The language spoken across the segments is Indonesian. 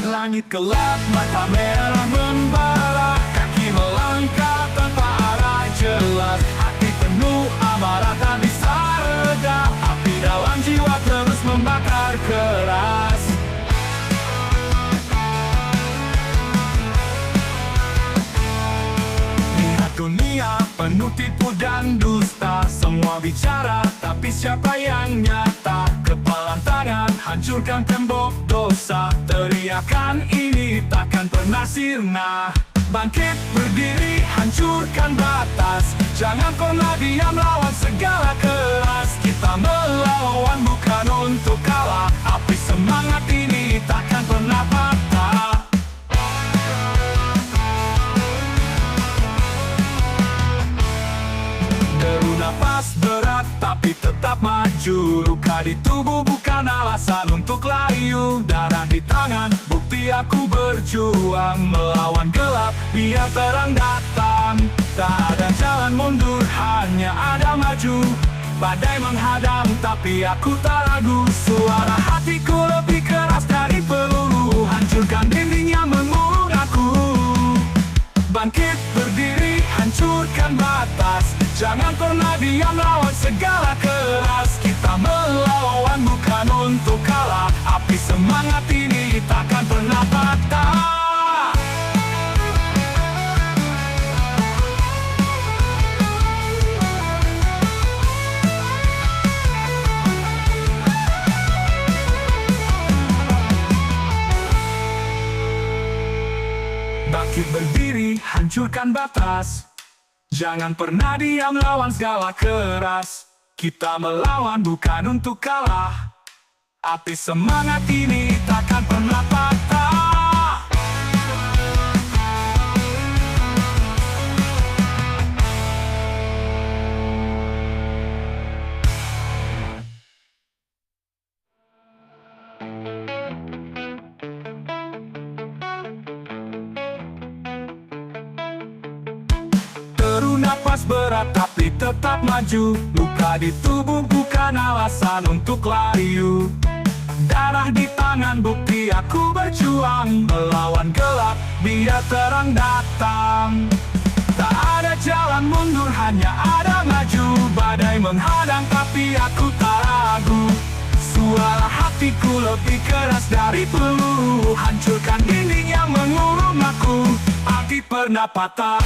Langit gelap, mata merah membara, kaki melangkah tanpa arah jelas. Hati penuh amarah tak bisa reda, api dalam jiwa terus membakar keras. Lihat dunia penuh tipu dan dusta, semua bicara tapi siapa yang nyata? Kepalan tangan hancurkan tembok dosa, teriakan ini takkan pernah sirna. Bangkit berdiri hancurkan batas, jangan pernah diam lawan segala keras. Kita melawan bukan untuk kalah, api semangat ini takkan pernah patah. Deru napas berat tapi tetap maju, luka di tubuh bukan alasan untuk layu. Darah di tangan, bukti aku berjuang melawan gelap, biar terang datang. Tak ada jalan mundur, hanya ada maju. Badai menghadang tapi aku tak ragu, suara hatiku lebih keras dari peluru, hancurkan dinding yang mengurung aku. Bangkit berdiri, hancurkan batas, jangan pernah diam lawan segala keras. Kita melawan bukan untuk kalah, api semangat ini takkan pernah patah. Bangkit berdiri, hancurkan batas, jangan pernah diam lawan segala keras. Kita melawan bukan untuk kalah, api semangat ini takkan pernah patah. Deru napas berat tapi tetap maju, luka di tubuh bukan alasan untuk layu. Darah di tangan bukti aku berjuang melawan gelap, biar terang datang. Tak ada jalan mundur, hanya ada maju. Badai menghadang tapi aku tak ragu, suara hatiku lebih keras dari peluru, hancurkan dinding yang mengurung aku. Api pernah patah.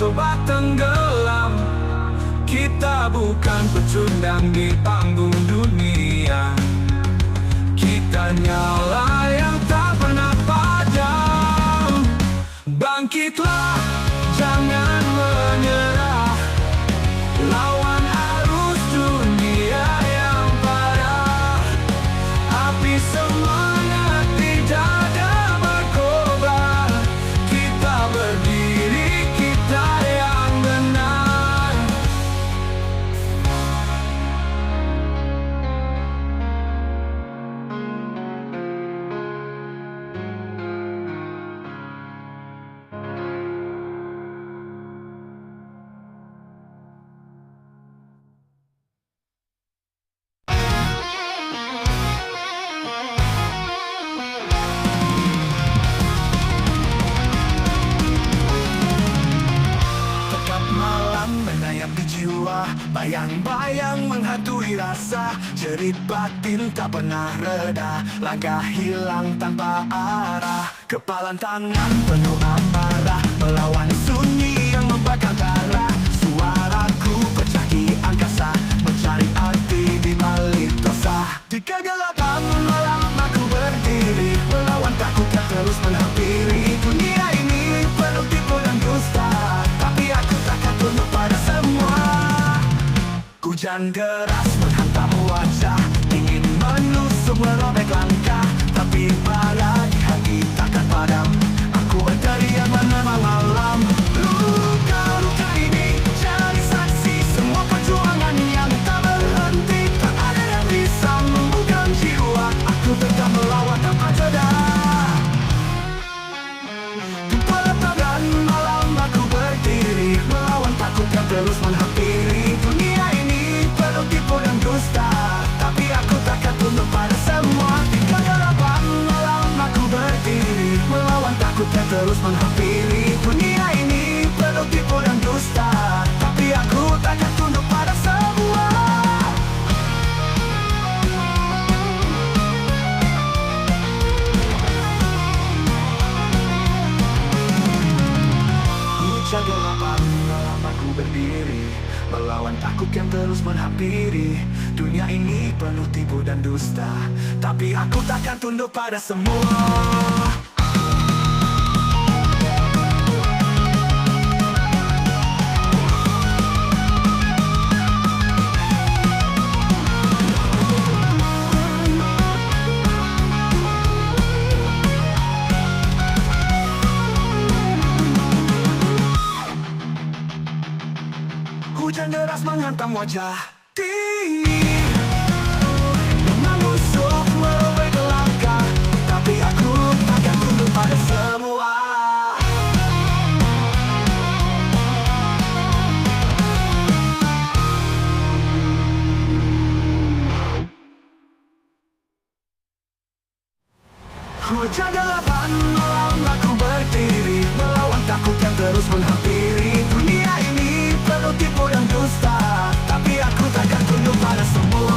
coba tenggelam. Kita bukan pecundang di panggung dunia. Kita nyala yang tak pernah padam. Bangkitlah, jangan menyerah. Lawan arus dunia yang parah. Api semangat di dada berkobar. Kita berdiri, kita yang benar. Tekap malam menayap di jiwa, bayang-bayang menghantui rasa. Jerit batin tak pernah reda, langkah hilang tanpa arah. Kepalan tangan penuh amarah, melawan sunyi yang membakar darah. Suaraku pecah angkasa, mencari arti di balik dosa. Di kegelapan malam aku berdiri, melawan takut yang terus menghampiri. Dunia ini penuh tipu dan dusta, tapi aku takkan tunduk pada semua. Hujan deras menghantam wajah, ingin menusuk merobek langkah, tapi bara di hati takkan padam. Aku berteriak menerima malam. Luka-luka ini jadi saksi semua perjuangan yang tak berhenti. Tak ada yang bisa membuka jiwa, aku tetap melawan tanpa jeda. Di pelataran malam aku berdiri, melawan takut yang terus menghampiri. Dunia ini penuh tipu dan dusta, tapi aku takkan tunduk pada semua. Di kegelapan malam aku berdiri, melawan takut yang terus menghampiri. Dunia ini penuh tipu dan dusta, tapi aku takkan tunduk pada semua. Hujan gelapan malam aku berdiri, melawan takut yang terus menghampiri. Dunia ini penuh tipu dan dusta, tapi aku takkan tunduk pada semua. Hujan deras menghantam wajah, dingin mengusuk merobek langkah, tapi aku takkan tunduk pada semua. Hujan gelapan malam aku berdiri, melawan takut yang terus menghampiri. Dunia ini penuh tipu dan dusta, tapi aku takkan tunduk pada semua.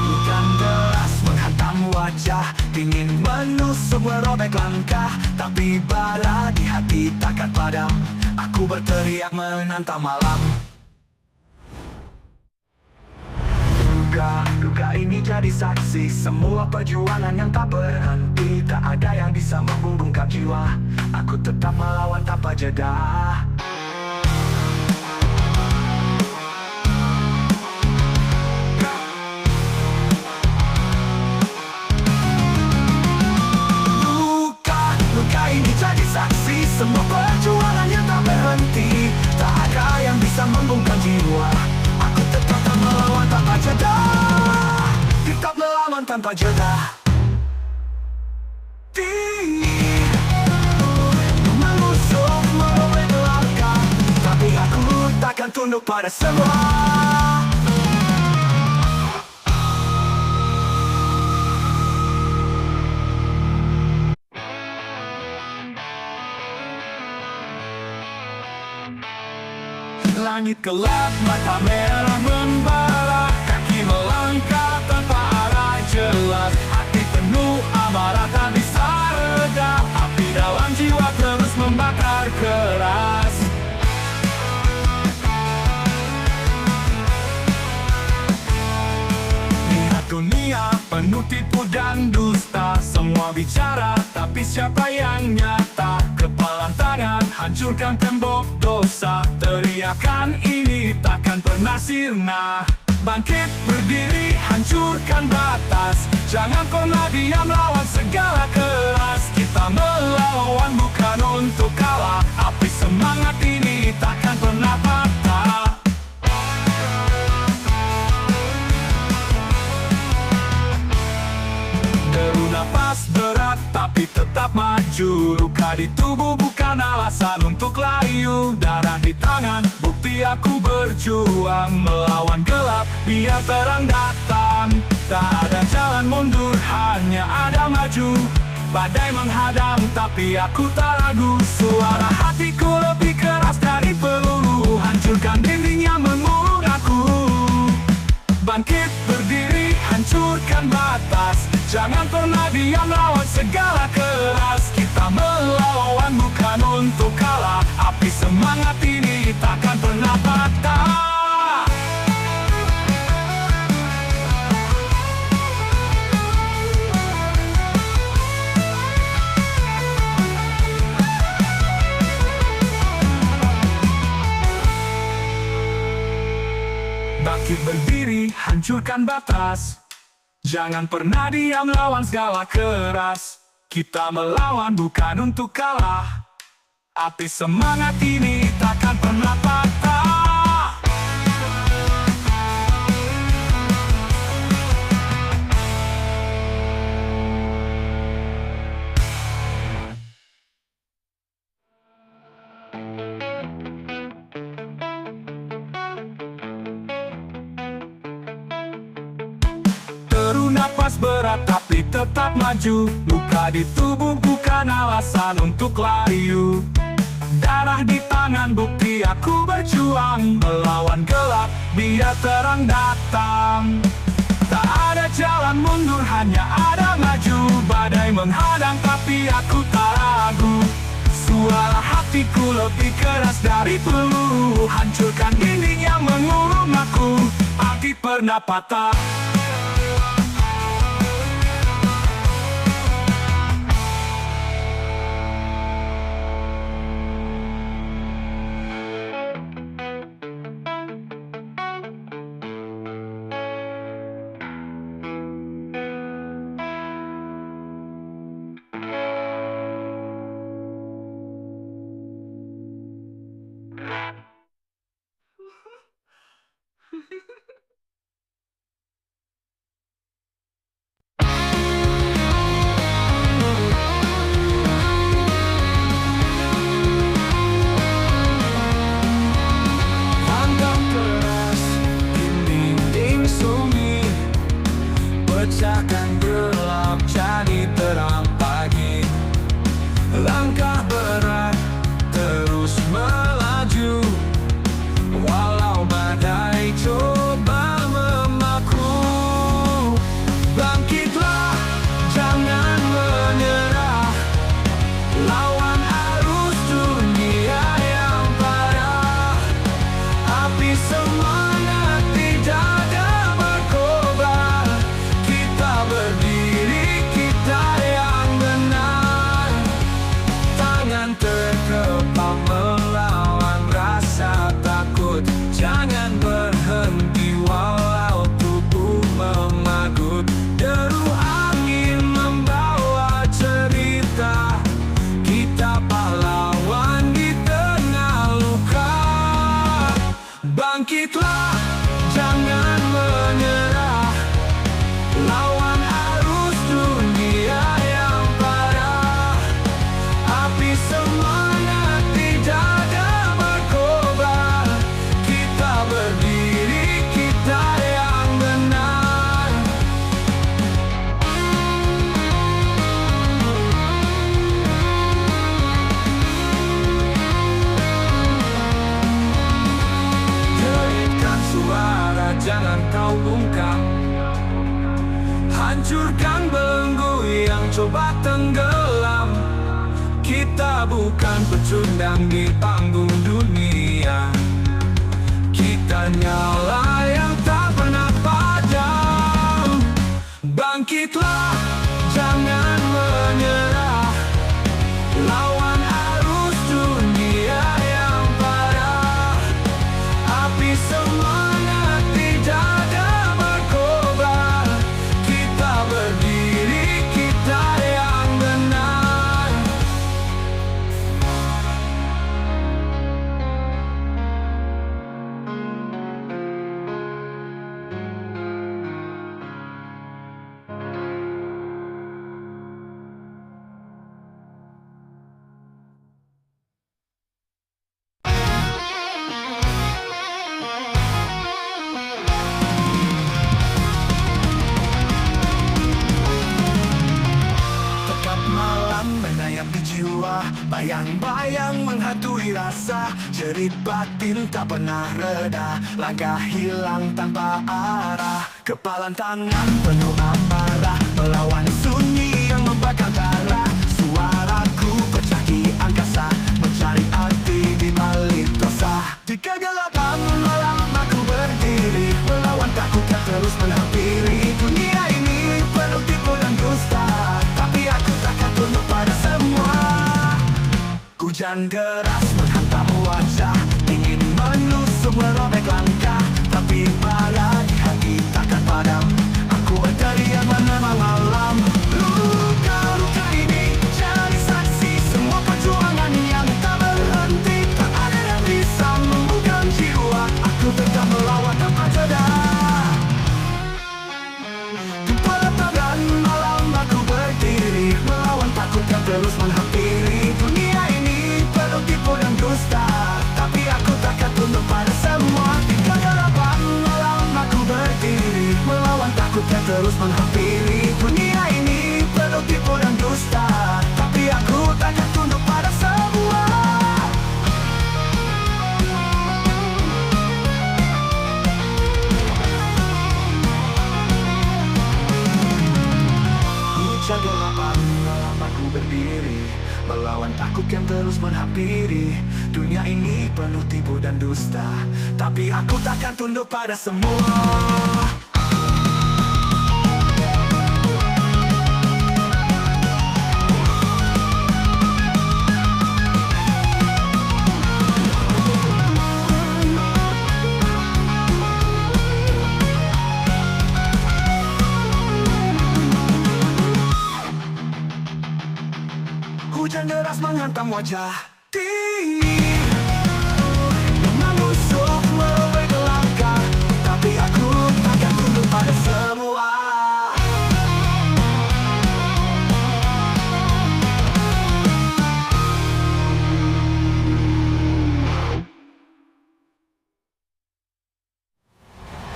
Hujan deras menghantam wajah, dingin menusuk merobek langkah, tapi bara di hati takkan padam. Aku berteriak menantang malam. Duka ini jadi saksi semua perjuangan yang tak berhenti. Tak ada yang bisa membungkam jiwa, aku tetap melawan tanpa jeda. Luka ini jadi saksi semua perjuangan yang tak berhenti. Tak ada yang bisa membungkam jiwa, aku tetap melawan tanpa jeda. Tetap melawan tanpa jeda. Mengusung merobek langkah, tapi aku takkan tunduk pada semua. Langit gelap, mata merah membara, kaki melangkah dunia penuh tipu dan dusta. Semua bicara, tapi siapa yang nyata? Kepalan tangan, hancurkan tembok dosa. Teriakan ini takkan pernah sirna. Bangkit, berdiri, hancurkan batas. Jangan pernah diam, lawan segala keras. Kita melawan bukan untuk kalah. Api semangat ini takkan pernah patah. Deru napas berat tapi tetap maju. Luka di tubuh bukan alasan untuk layu. Darah di tangan, bukti aku berjuang. Melawan gelap, biar terang datang. Tak ada jalan mundur, hanya ada maju. Badai menghadang, tapi aku tak ragu. Suara hatiku lebih keras dari peluru. Hancurkan dinding yang mengurung aku. Bangkit, berdiri, hancurkan batas. Jangan pernah diam, lawan segala keras. Kita melawan bukan untuk kalah. Api semangat ini takkan pernah patah. Bangkit, berdiri, hancurkan batas. Jangan pernah diam, lawan segala keras. Kita melawan bukan untuk kalah. Api semangat ini takkan pernah patah. Deru napas berat tapi tetap maju. Luka di tubuh bukan alasan untuk layu. Darah di tangan, bukti aku berjuang. Melawan gelap, biar terang datang. Tak ada jalan mundur, hanya ada maju. Badai menghadang tapi aku tak ragu. Suara hatiku lebih keras dari peluru. Hancurkan dinding yang mengurung aku. Api pernah patah. Pecahkan gelap jadi terang pagi. Langkah berat terus melaju. Walau badai coba memaku. Bangkitlah, jangan menyerah. Lawan arus dunia yang parah. Api semangat tidak ada berkobar. Berdiri, kita yang benar. Tangan terkepal melawan rasa takut. Jangan berhenti walau tubuh memagut. Deru angin membawa cerita. Kita pahlawan di tengah luka. Bangkitlah, jangan menyerah. Lawan arus dunia yang parah. Api semangat tidak ada berkobar. Kita berdiri, kita yang benar. Jeritkan suara, jangan kau bungkam. Hancurkan belenggu yang coba tenggelam. Kita bukan pecundang di panggung dunia. Kita nyala yang tak pernah padam. Bangkitlah, jangan menyerah, lawan arus dunia yang parah. Api semangat di dada berkobar, kita berdiri, kita yang benar. Tekad malam menayap di jiwa, bayang-bayang menghantui rasa. Jerit batin tak pernah reda, langkah hilang tanpa arah. Kepalan tangan penuh amarah, melawan sunyi yang membakar darah. Suaraku pecah di angkasa, mencari arti di balik dosa. Di kegelapan malam aku berdiri, melawan takut yang terus menghampiri. Dunia ini penuh tipu dan dusta, tapi aku takkan tunduk pada semua. Hujan deras menghantam wajah, ingin menusuk merobek langkah, tapi bara di hati takkan padam. Aku berteriak menerima malam. Luka-luka ini jadi saksi semua perjuangan yang tak berhenti. Tak ada yang bisa membuka jiwa, aku tetap melawan tanpa jeda. Di pelataran malam aku berdiri, melawan takut yang terus menghampiri. Dunia ini penuh tipu dan dusta, tapi aku takkan tunduk pada semua. Di kegelapan malam aku berdiri, melawan takut yang terus menghampiri. Dunia ini penuh tipu dan dusta, tapi aku takkan tunduk pada semua. Hujan gelapan malam aku berdiri, melawan takut yang terus menghampiri. Dunia ini penuh tipu dan dusta, tapi aku takkan tunduk pada semua. Hujan deras menghantam wajah, dingin menusuk merobek langkah, tapi aku takkan tunduk pada semua.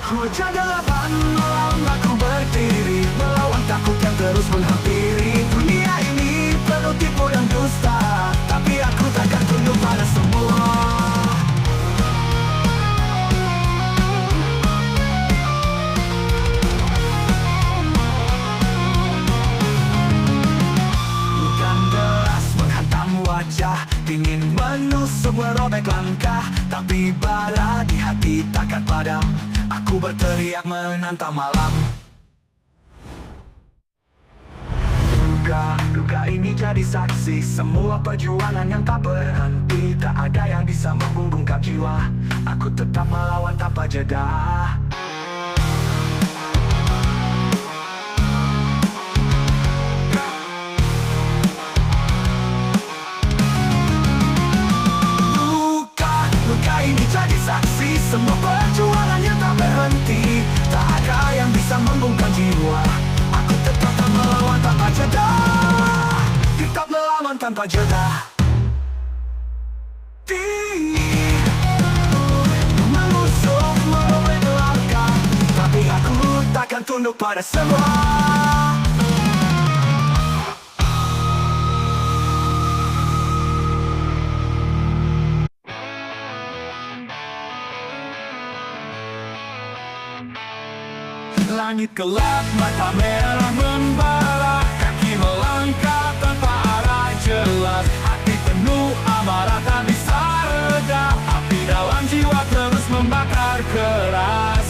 Hujan gelapan malam aku berdiri, melawan takut yang terus menghampiri. Dunia ini penuh tipu dan dusta, tapi aku takkan tunduk pada semua. Hujan deras menghantam wajah, dingin menusuk merobek langkah, tapi bara di hati takkan padam. Aku berteriak menantang malam. Duka ini jadi saksi semua perjuangan yang tak berhenti. Tak ada yang bisa membungkam jiwa, aku tetap melawan tanpa jeda. Luka ini jadi saksi semua perjuangan yang tak berhenti. Tak ada yang bisa membungkam jiwa, aku tetap melawan tanpa jeda. Tetap melawan tanpa jeda. Menusuk merobek langkah, tapi aku takkan tunduk pada semua. Langit gelap, mata merah membara, kaki melangkah tanpa arah jelas. Hati penuh amarah tak bisa reda, api dalam jiwa terus membakar keras.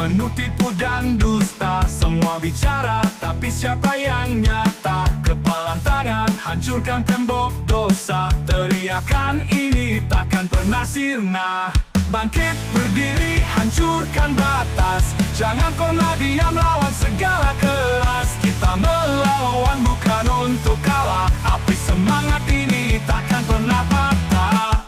penuh tipu dan dusta. Semua bicara, tapi siapa yang nyata? Kepalan tangan, hancurkan tembok dosa. Teriakan ini takkan pernah sirna. Bangkit berdiri, hancurkan batas. Jangan pernah diam, lawan segala keras. Kita melawan bukan untuk kalah. Api semangat ini takkan pernah patah.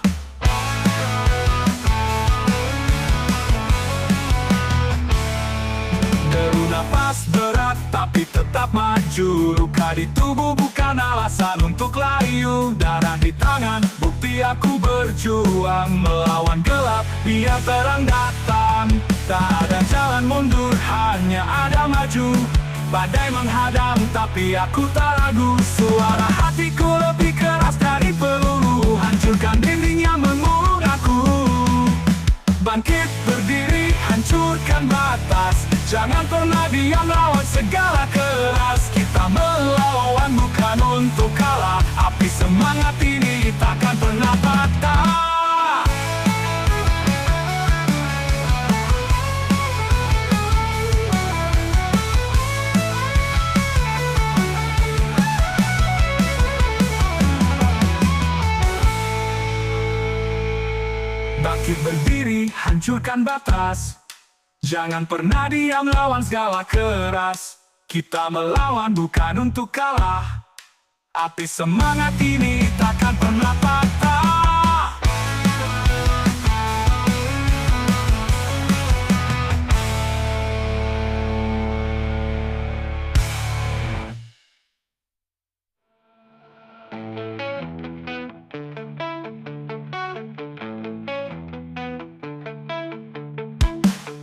Deru nafas berat tapi tetap maju. Luka di tubuh bukan alasan untuk layu. Darah di tangan, bukti aku berjuang. Melawan gelap, biar terang datang. Tak ada jalan mundur, hanya ada maju. Badai menghadang, tapi aku tak ragu. Suara hatiku lebih keras dari peluru. Hancurkan dinding yang mengurung aku. Bangkit berdiri, hancurkan batas. Jangan pernah diam, lawan segala keras. Kita melawan bukan untuk kalah. Api semangat ini takkan pernah patah. Bangkit berdiri, hancurkan batas. Jangan pernah diam, lawan segala keras. Kita melawan bukan untuk kalah. Api semangat ini takkan pernah patah.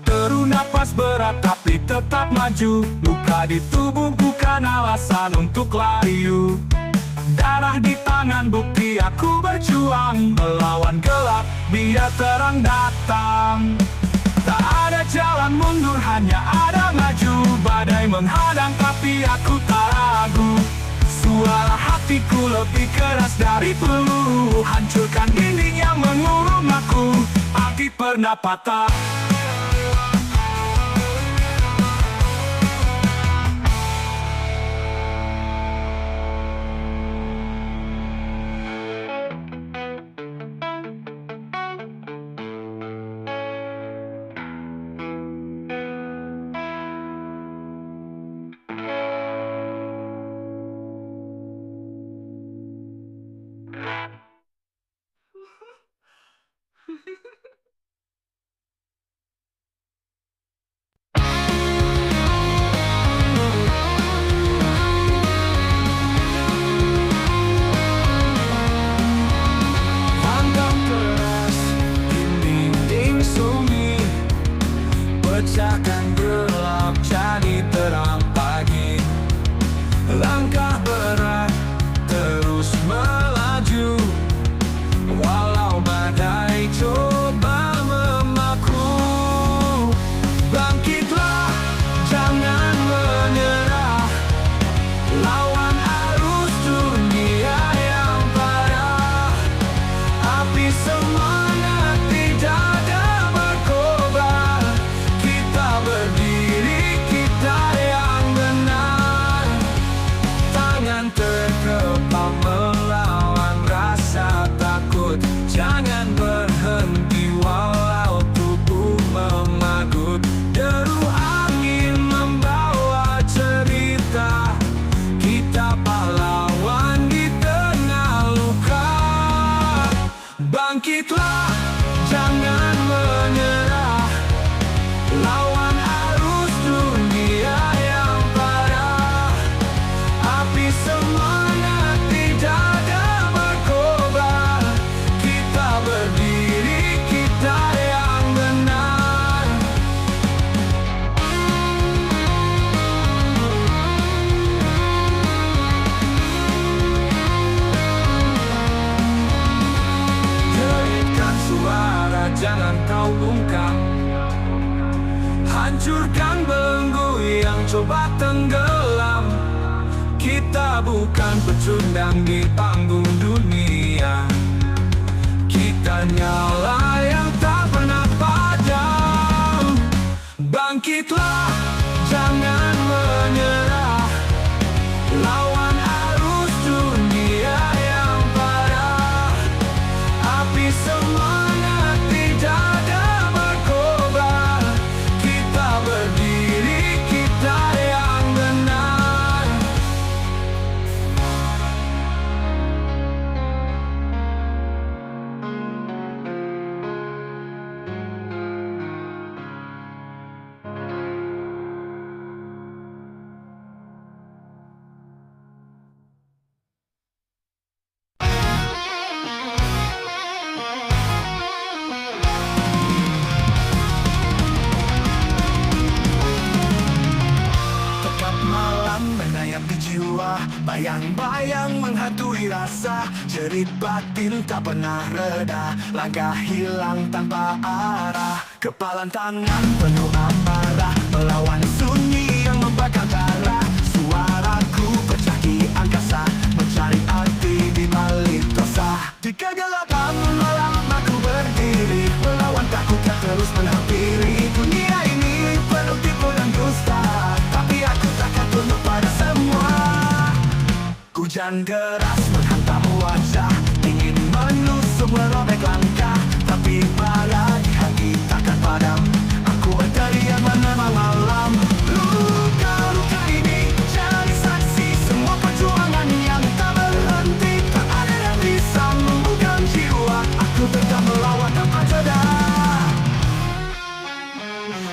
Deru napas berat tapi tetap maju. Luka di tubuh bukan alasan untuk layu. Darah di tangan, bukti aku berjuang. Melawan gelap, biar terang datang. Tak ada jalan mundur, hanya ada maju. Badai menghadang tapi aku tak ragu. Suara hatiku lebih keras dari peluru. Hancurkan dinding yang mengurung aku. Api pernah patah. Pecahkan gelap jadi terang pagi. Langkah berat terus melaju. Walau badai coba memaku. Bangkitlah, jangan menyerah. Lawan arus dunia yang parah. Api semangat tidak ada berkobar. Berdiri, kita yang benar. Tangan terkepal melawan rasa takut. Jangan berhenti walau tubuh memagut. Deru angin membawa cerita. Kita pahlawan di tengah luka. Bangkitlah, jangan menyerah. Lawan arus dunia yang parah. Api semangat tidak ada berkobar. Kita berdiri, kita yang benar. Geritkan suara, jangan kau bungkam. Hancurkan belenggu yang coba tenggelam. Kita bukan pecundang di panggung dunia. Kita nyala yang tak pernah padam. Bangkit Bayang-bayang menghantui rasa, jerit batin tak pernah reda. Langkah hilang tanpa arah, kepalan tangan penuh amarah, melawan sunyi yang membakar darah. Suaraku pecah di angkasa, mencari arti di balik dosa. Di kegelapan malam aku berdiri, melawan takut yang terus menghampiri. Dunia ini penuh tipu dan dusta, tapi aku takkan tunduk pada semua. Hujan deras menghantam wajah, ingin menusuk merobek langkah, tapi bara di hati takkan padam. Aku berteriak menemani malam. Luka-luka ini jadi saksi semua perjuangan yang tak berhenti. Tak ada yang bisa membuka jiwa, aku tetap melawan tanpa jeda.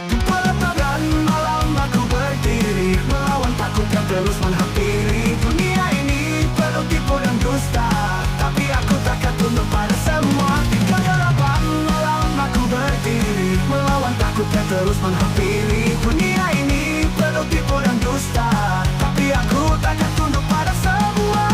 Di pelataran malam aku berdiri, melawan takut yang terus menghampiri. Dunia ini penuh tipu dan dusta, tapi aku takkan tunduk pada semua. Di kegelapan malam aku berdiri, melawan takut yang terus menghampiri. Dunia ini penuh tipu dan dusta, tapi aku takkan tunduk pada semua.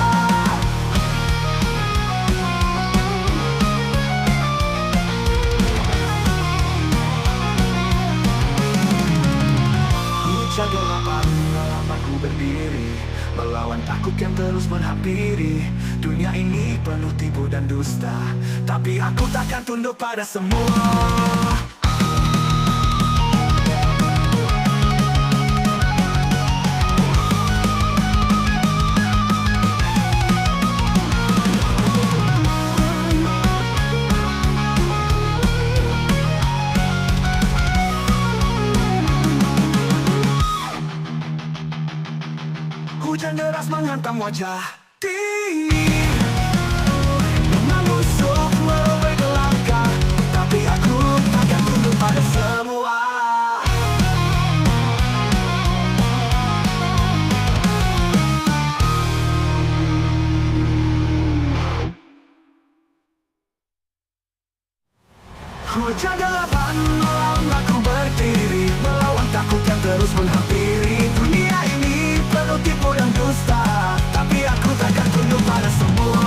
Hujan gelapan malam aku berdiri, melawan takut yang terus menghampiri. Dunia ini penuh tipu dan dusta, tapi aku takkan tunduk pada semua. Hujan deras menghantam wajah dingin, menusuk merobek langkah, tapi aku takkan tunduk pada semua. Hujan gelapan malam aku berdiri, melawan takut yang terus menghampiri. Dunia ini penuh tipu dan dusta, tapi aku takkan tunduk pada semua.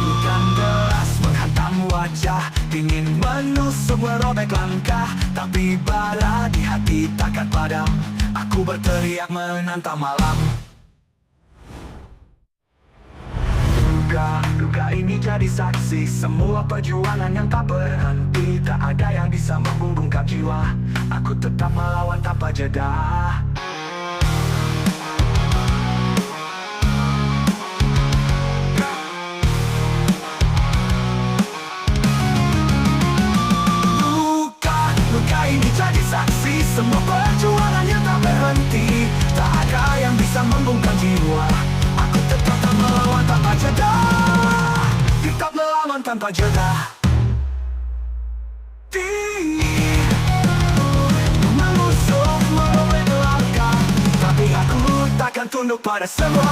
Hujan deras menghantam wajah, ingin menusuk merobek langkah, tapi bara di hati takkan padam. Aku berteriak menantang malam. Duga ini jadi saksi semua perjuangan yang tak berhenti. Tak ada yang bisa membungkam jiwa, aku tetap melawan tanpa jeda. Luka ini jadi saksi semua perjuangan yang tak berhenti. Tak ada yang bisa membungkam jiwa, aku tetap melawan tanpa jeda. Tetap melawan tanpa jeda. Menusuk merobek langkah, tapi aku takkan tunduk pada semua.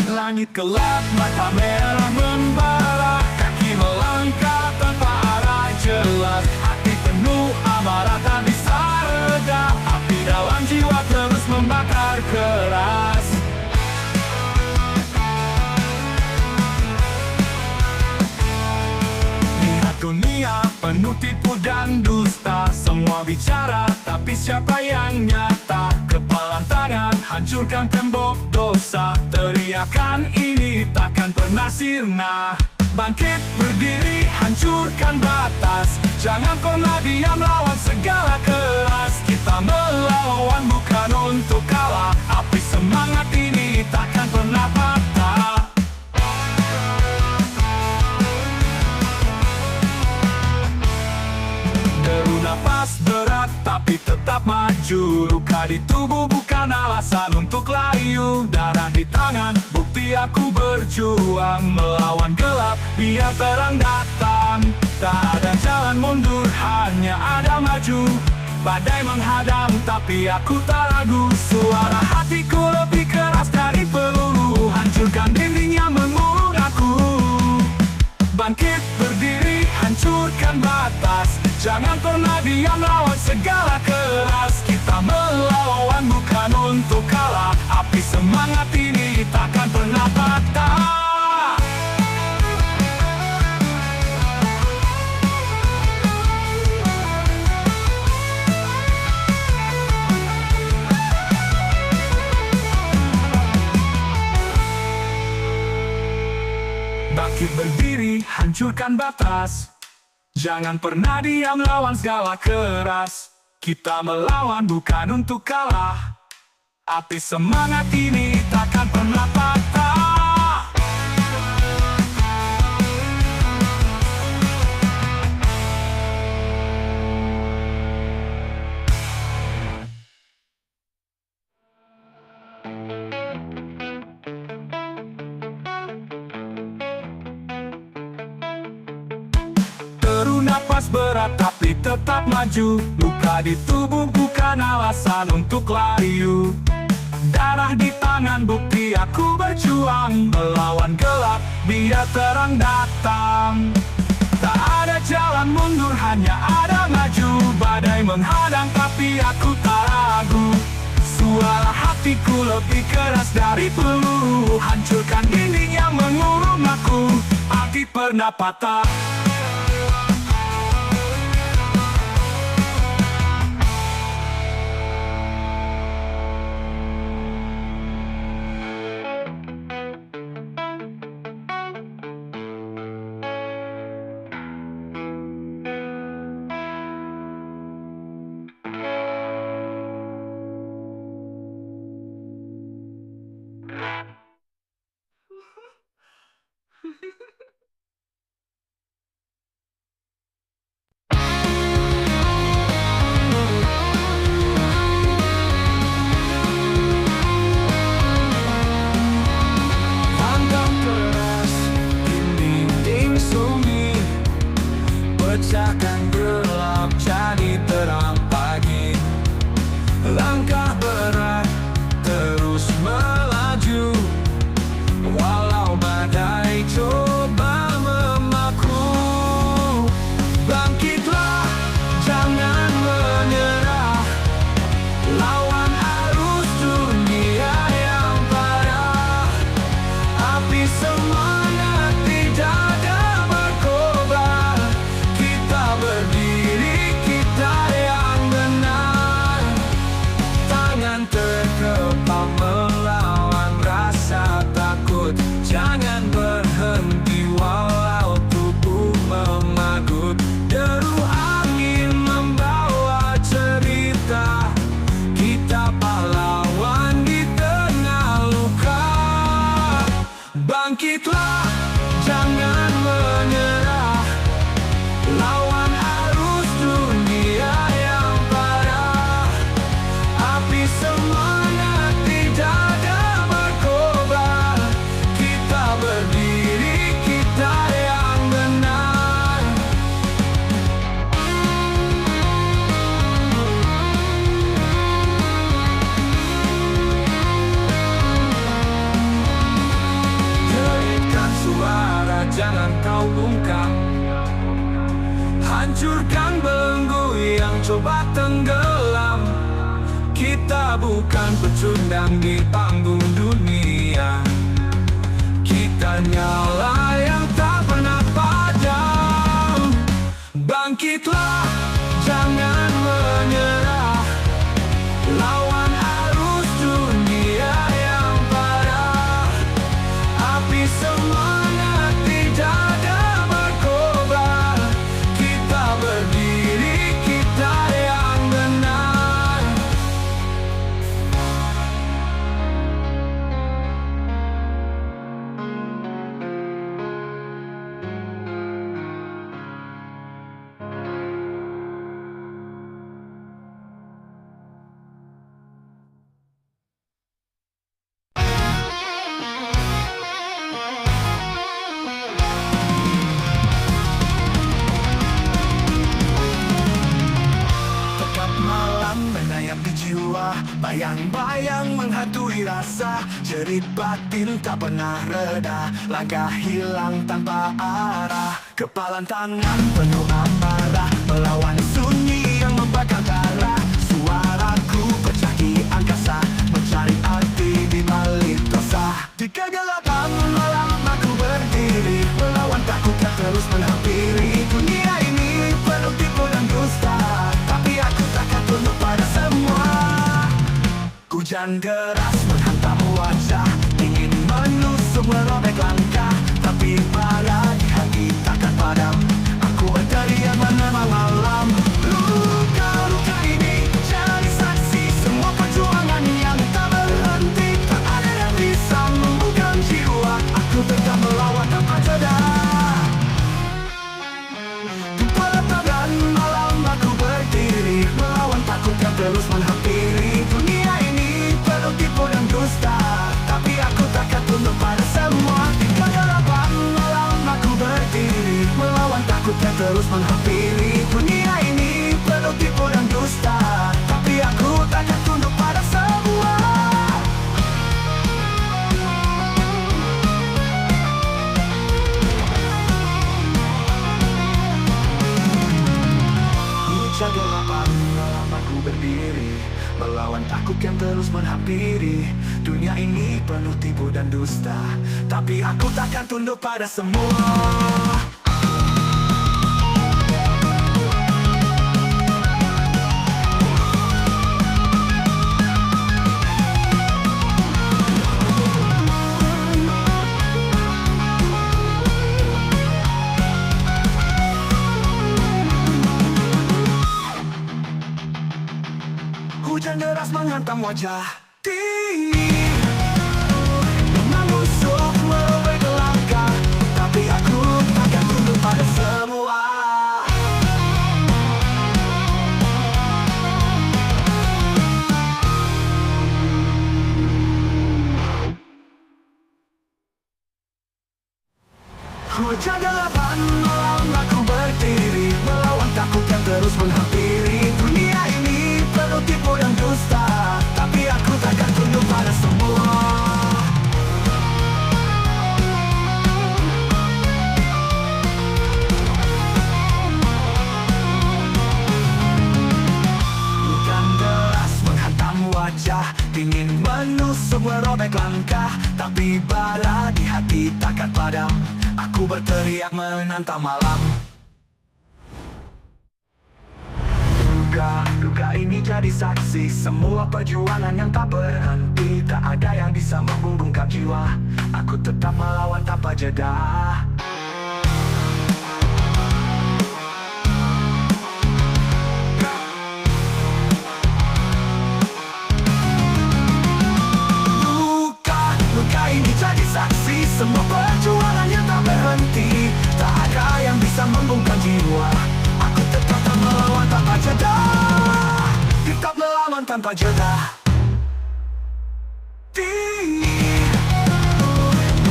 Langit gelap, mata merah membara, kaki melangkah tanpa arah jelas. Hati penuh amarah tak bisa reda, api dalam jiwa terus membakar keras. Lihat dunia penuh tipu dan dusta, semua bicara tapi siapa yang nyata? Kepalan tangan hancurkan tembok dosa, teriakan ini takkan pernah sirna. Bangkit berdiri hancurkan batas, jangan pernah diam lawan segala keras. Kita melawan bukan untuk kalah, api semangat ini takkan pernah patah. Deru nafas berat tapi tetap maju, luka di tubuh bukan alasan untuk layu. Darah di tangan, bukti aku berjuang melawan gelap, biar terang datang. Tak ada jalan mundur, hanya ada maju. Badai menghadang, tapi aku tak ragu. Suara hatiku lebih keras dari peluru, hancurkan dinding yang mengurung aku. Bangkit berdiri, hancurkan batas. Jangan pernah diam, lawan segala keras. Kita melawan bukan untuk kalah. Api semangat ini takkan pernah patah. Bangkit berdiri, hancurkan batas. Jangan pernah diam, lawan segala keras. Kita melawan bukan untuk kalah. Api semangat ini takkan pernah patah. Teru napas berat tapi tetap maju. Luka di tubuh bukan alasan untuk layu. Darah di tangan bukti aku berjuang melawan gelap, biar terang datang. Tak ada jalan mundur, hanya ada maju. Badai menghadang tapi aku tak ragu. Suara hatiku lebih keras dari peluru, hancurkan dinding yang mengurung aku. Api pernah patah. Pecahkan gelap jadi terang pagi. Langkah berat terus melaju, walau badai coba memaku. Bangkitlah, jangan menyerah. Lawan arus dunia yang parah. Api semangat tidak ada berkobar. Berdiri kita yang benar. Tangan terkepal melawan rasa takut. Jangan berhenti walau tubuh memagut. Deru angin membawa cerita. Kita pahlawan di tengah luka. Bangkitlah, jangan menyerah. Lawan arus dunia yang parah. Api semangat tidak ada berkobar. Kita berdiri, kita yang benar. Geritkan suara, jangan kau bungkam. Hancurkan belenggu yang coba tenggelam. Kita bukan pecundang di panggung dunia. Kita nyala yang tak pernah padam. Bangkitlah, jangan menyerah. Lawan arus dunia yang parah. Api semangat tidak ada berkobar. Kita berdiri, kita yang benar. Jerit batin tak pernah reda, langkah hilang tanpa arah. Kepalan tangan penuh amarah, melawan sunyi yang membakar darah. Suaraku pecah di angkasa, mencari arti di balik dosa. Di kegelapan malam aku berdiri, melawan takut yang terus menghampiri. Dunia ini penuh tipu dan dusta, tapi aku takkan tunduk pada semua. Hujan deras menghantam wajah, ingin menusuk merobek langkah, tapi bara di hati takkan padam. Aku berteriak menerima malam. Luka-luka ini jadi saksi semua perjuangan yang tak berhenti. Tak ada yang bisa membuka jiwa, aku tetap melawan tanpa jeda. Di pelataran malam aku berdiri, melawan takut yang terus menghampiri. Dunia ini penuh tipu dan dusta, tapi aku takkan tunduk pada semua. Di kegelapan malam aku berdiri, melawan takut yang terus menghampiri. Dunia ini penuh tipu dan dusta, tapi aku takkan tunduk pada semua. Hujan gelapan malam aku berdiri, melawan takut yang terus menghampiri. Dunia ini penuh tipu dan dusta, tapi aku takkan tunduk pada semua. Hujan deras menghantam wajah, menusuk merobek langkah, tapi aku takkan tunduk pada semua. Hujan gelapan malam aku berdiri, melawan takut yang terus menghampiri. Dunia ini penuh tipu dan dusta, tapi aku takkan tunduk pada semua. Hujan deras menghantam wajah, ingin menusuk merobek langkah, tapi bara di hati takkan padam. Aku berteriak menantang malam. Duka ini jadi saksi semua perjuangan yang tak berhenti. Tak ada yang bisa membungkam jiwa, aku tetap melawan tanpa jeda. Luka ini jadi saksi semua perjuangan yang tak berhenti. Tak ada yang bisa membungkam jiwa, aku tetap melawan tanpa jeda. Tetap melawan tanpa jeda.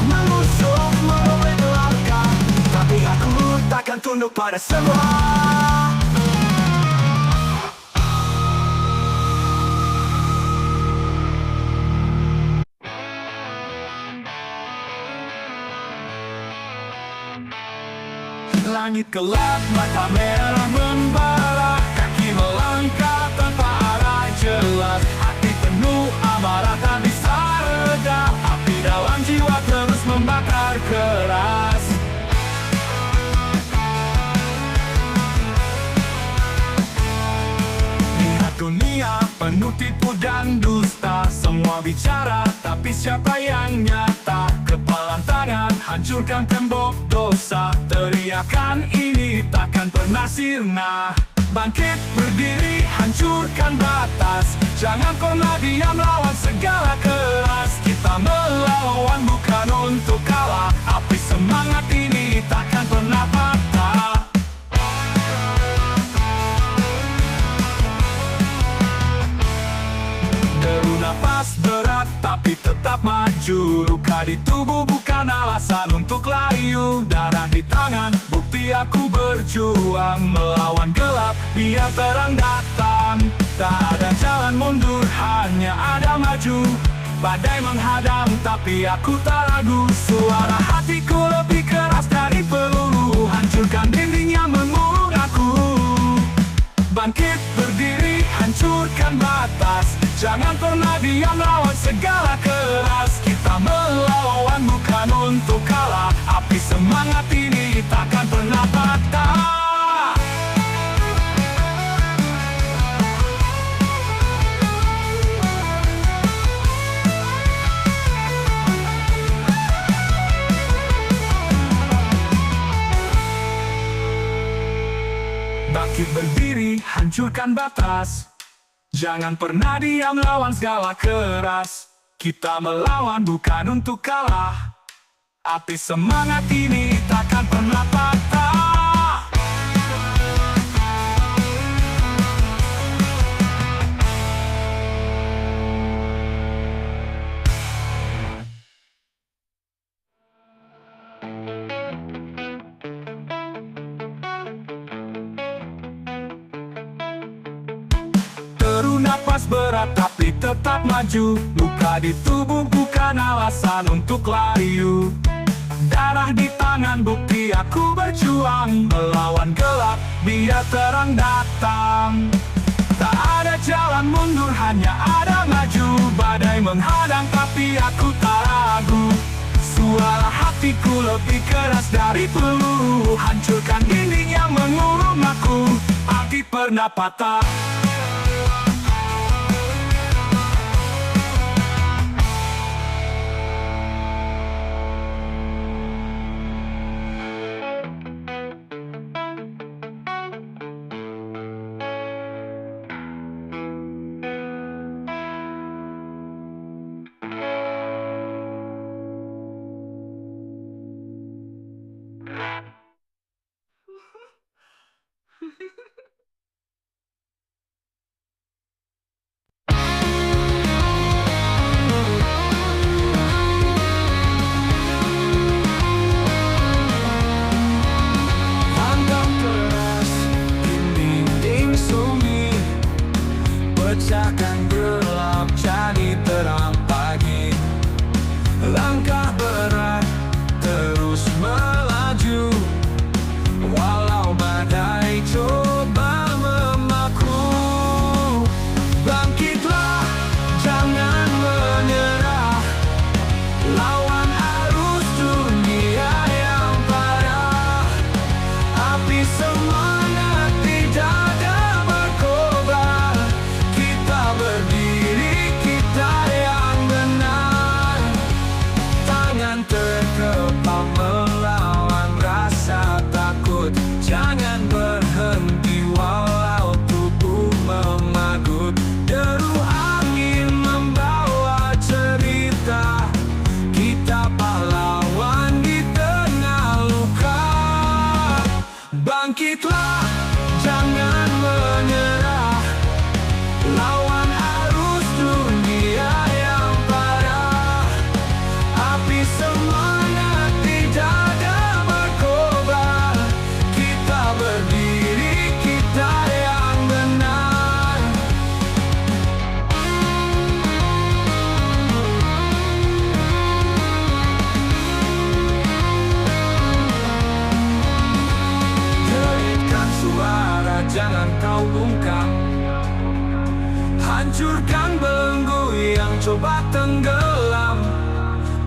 Menusuk merobek langkah, tapi aku takkan tunduk pada semua. Langit gelap, mata merah membara, kaki melangkah tanpa arah jelas. Hati penuh amarah tak bisa reda, api dalam jiwa terus membakar keras. Lihat dunia penuh tipu dan dusta, semua bicara tapi siapa yang nyata? Kepalan tangan hancurkan tembok dosa, teriakan ini takkan pernah sirna. Bangkit berdiri hancurkan batas, jangan pernah diam lawan segala keras. Kita melawan bukan untuk kalah, api semangat ini takkan pernah patah. Deru nafas berat tapi tetap maju, luka di tubuh bukan alasan untuk layu. Darah di tangan bukti aku berjuang, melawan gelap biar terang datang. Tak ada jalan mundur, hanya ada maju. Badai menghadang tapi aku tak ragu. Suara hatiku lebih keras dari peluru, hancurkan dinding yang mengurung aku. Bangkit berdiri, hancurkan batas. Jangan pernah diam lawan segala keras. Kita melawan bukan untuk kalah. Api semangat ini takkan pernah patah. Bangkit berdiri, hancurkan batas. Jangan pernah diam lawan segala keras. Kita melawan bukan untuk kalah. Api semangat ini takkan pernah patah. Teru napas berat tapi tetap maju. Luka di tubuh bukan alasan untuk layu. Darah di tangan bukti aku berjuang. Melawan gelap biar terang datang. Tak ada jalan mundur hanya ada maju. Badai menghadang tapi aku tak ragu. Suara hatiku lebih keras dari peluru, hancurkan dinding yang mengurung aku. Api pernah patah. Pecahkan gelap jadi terang pagi. Langkah berat terus melaju, walau badai coba memaku. Bangkitlah, jangan menyerah. Lawan arus dunia yang parah. Api semangat di dada berkobar. Kita berdiri, kita yang benar. Tangan terkepal melawan rasa takut. Jangan berhenti walau tubuh memagut. Deru angin membawa cerita. Kita pahlawan di tengah luka. Bangkitlah, jangan menyerah. Lawan arus dunia yang parah. Api semangat di dada berkobar. Kita berdiri, kita yang benar. Deritkan suara, jangan kau bungkam. Hancurkan belenggu yang coba tenggelam.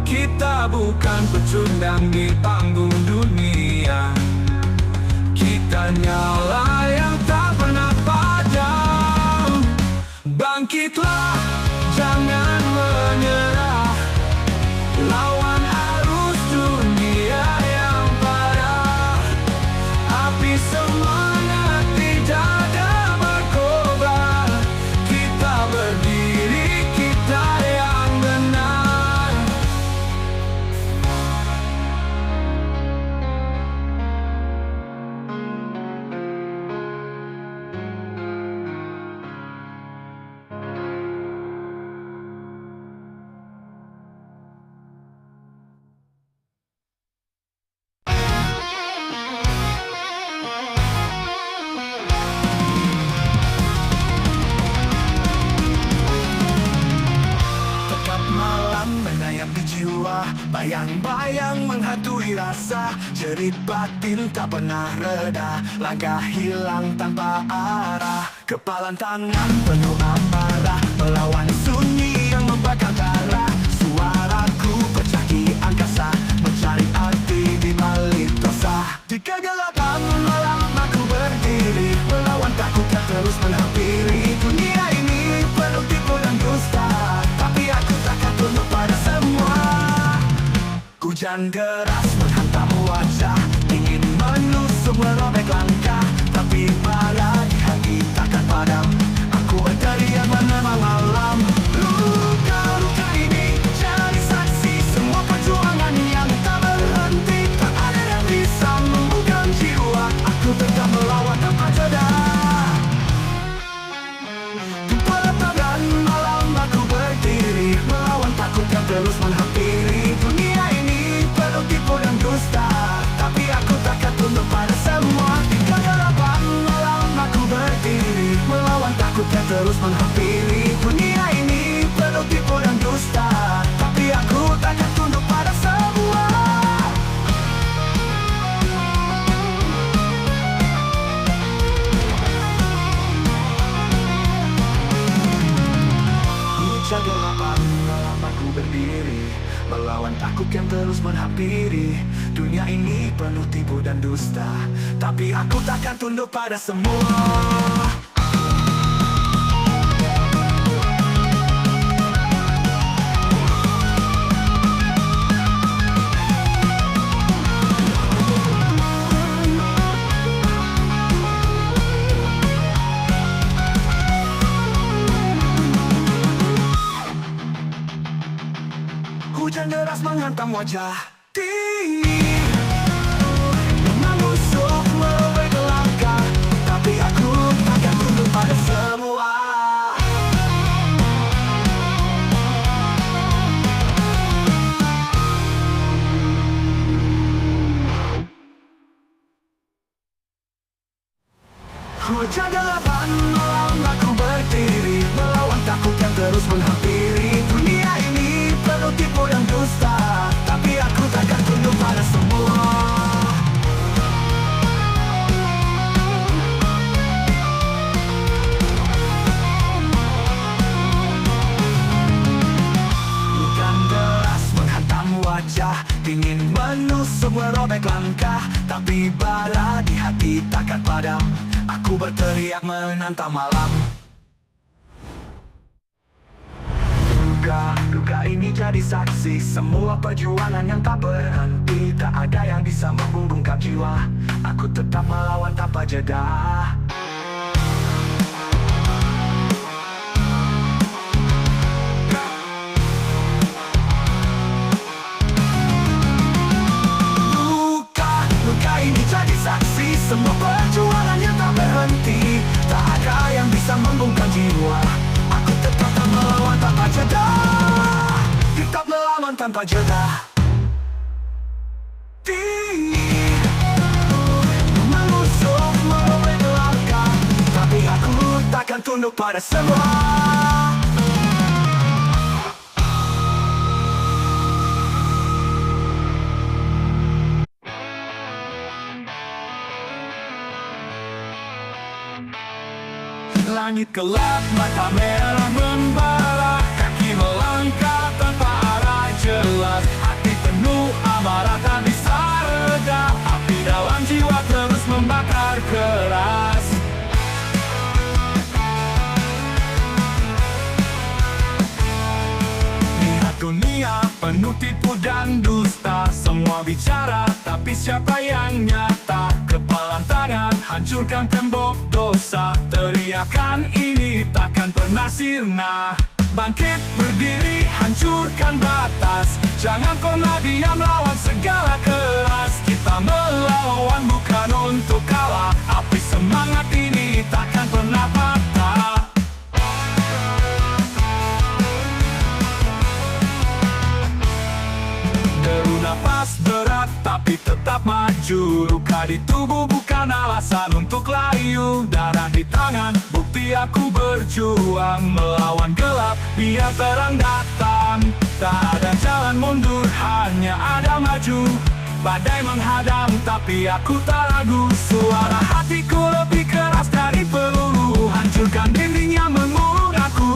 Kita bukan pecundang di panggung dunia. Kita nyala yang tak pernah padam. Bangkitlah, jangan menyerah. Lawan arus dunia yang parah. Api semangat di dada berkobar. Kita berdiri, kita yang benar. semua. Bayang-bayang menghantui rasa, jerit batin tak pernah reda. Langkah hilang tanpa arah, kepalan tangan penuh amarah, melawan sunyi yang membakar darah. Suaraku pecah di angkasa, mencari arti di balik dosa. Di kegelapan malam aku berdiri, melawan takut yang terus menghampiri. Dunia ini penuh tipu dan dusta, tapi aku takkan tunduk pada semua. Hujan deras menghantam wajah, ingin menusuk merobek langkah, tapi malah di hati takkan padam. Aku berteriak menemani malam. Luka-luka ini jadi saksi semua perjuangan yang tak berhenti. Tak ada yang bisa membuka jiwa, aku tetap melawan tanpa jeda. Di pelataran malam aku berdiri, melawan takut yang terus menghampiri. Dunia ini penuh tipu dan dusta, tapi aku takkan tunduk pada semua. Di kegelapan malam aku berdiri, melawan takut yang terus menghampiri. Dunia ini penuh tipu dan dusta, tapi aku takkan tunduk pada semua. Hujan gelapan malam aku berdiri, melawan takut yang terus menghampiri. Dunia ini penuh tipu dan dusta, tapi aku takkan tunduk pada semua. Hujan deras menghantam wajah, menusuk merobek langkah, tapi aku takkan tunduk pada semua. Hujan gelapan malam aku berdiri, melawan takut yang terus menghampiri. Dunia ini penuh tipu dan dusta, tapi aku takkan tunduk pada semua. Hujan deras menghantam wajah, ingin menusuk merobek langkah, tapi bara di hati takkan padam. Aku berteriak menantang malam. Duka ini jadi saksi semua perjuangan yang tak berhenti. Tak ada yang bisa membungkam jiwa, aku tetap melawan tanpa jeda. Luka ini jadi saksi semua perjuangan yang tak berhenti. Tak ada yang bisa membungkam jiwa, aku tetap melawan tanpa jeda. Tetap melawan tanpa jeda. Menusuk merobek langkah, tapi aku takkan tunduk pada semua. Langit gelap, mata merah membara, kaki melangkah tanpa arah jelas. Hati penuh amarah tak bisa reda, api dalam jiwa terus membakar keras. Lihat dunia penuh tipu dan dusta, semua bicara tapi siapa yang nyata? Kepalan tangan hancurkan tembok dosa, teriakan ini takkan pernah sirna. Bangkit berdiri hancurkan batas, jangan pernah diam lawan segala keras. Kita melawan bukan untuk kalah, api semangat ini takkan pernah patah. Deru napas berat tapi tetap maju, luka di tubuh bukan alasan untuk layu. Darah di tangan bukti aku berjuang, melawan gelap biar terang datang. Tak ada jalan mundur. maju. Badai menghadang tapi aku tak ragu. Suara hatiku lebih keras dari peluru, hancurkan dinding yang mengurung aku.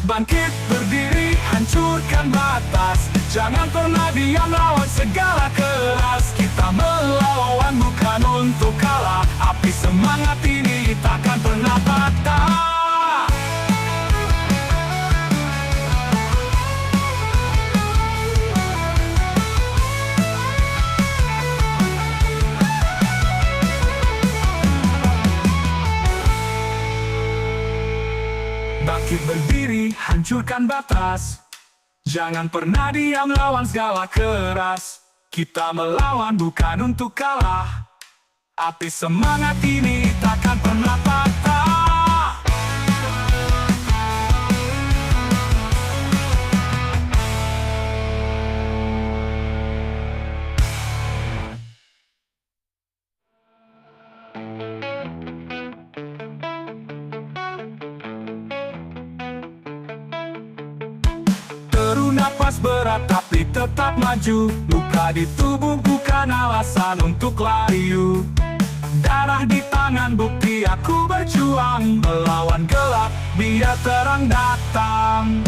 Bangkit berdiri, hancurkan batas. Jangan pernah diam, lawan segala keras. Kita melawan bukan untuk kalah. Api semangat ini takkan pernah patah. Bangkit berdiri, hancurkan batas. Jangan pernah diam, lawan segala keras. Kita melawan bukan untuk kalah. Api semangat ini takkan pernah patah. Teru napas berat tapi tetap maju. Luka di tubuh bukan alasan untuk layu. Darah di tangan bukti aku berjuang. Melawan gelap biar terang datang.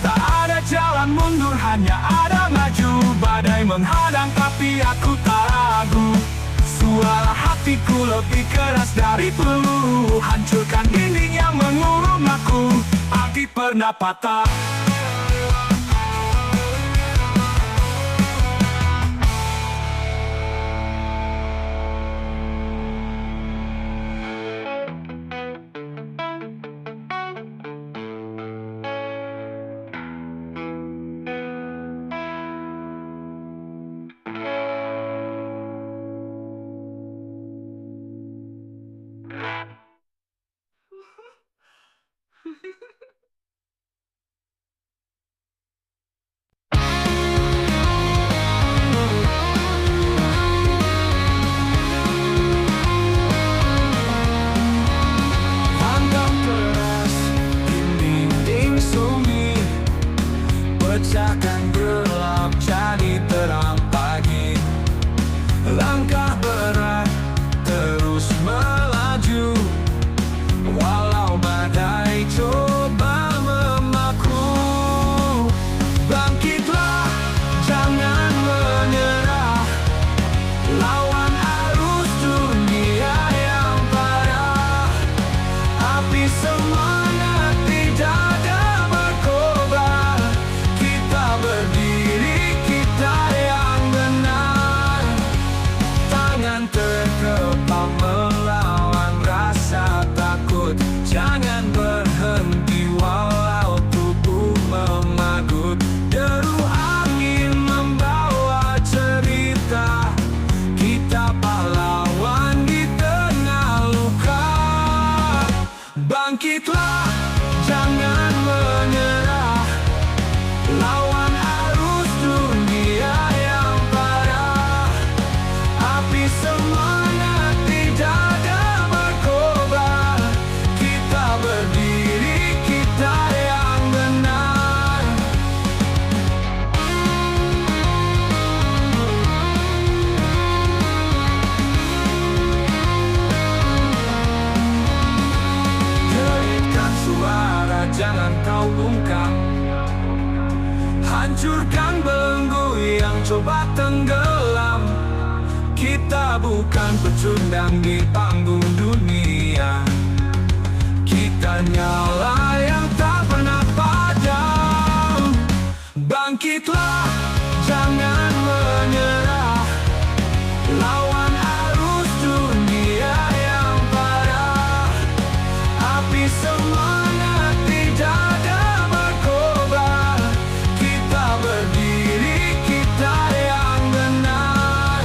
Tak ada jalan mundur, hanya ada maju. Badai menghadang tapi aku tak ragu. Suara hatiku lebih keras dari peluru, hancurkan dinding yang mengurung aku. Api pernah patah. Pecahkan gelap jadi terang pagi. Langkah berat terus melaju, walau badai coba memaku. Bangkitlah, jangan menyerah. Lawan arus dunia yang parah. Api semangat tidak ada berkobar. Berdiri kita yang benar. Tangan terkepal melawan rasa takut. Jangan berhenti walau tubuh memagut. Deru angin membawa cerita. Kita pahlawan di tengah luka. Bangkitlah, jangan menyerah. Lawan arus dunia yang parah. Api semangat tidak ada berkobar. Kita berdiri, kita yang benar. Geritkan suara, jangan kau bungkam. Hancurkan belenggu yang coba tenggelam. Kita bukan pecundang di panggung dunia. Kita nyala yang tak pernah padam. Bangkitlah, jangan menyerah. Lawan arus dunia yang parah. Api semangat tidak ada berkobar. Kita berdiri, kita yang benar.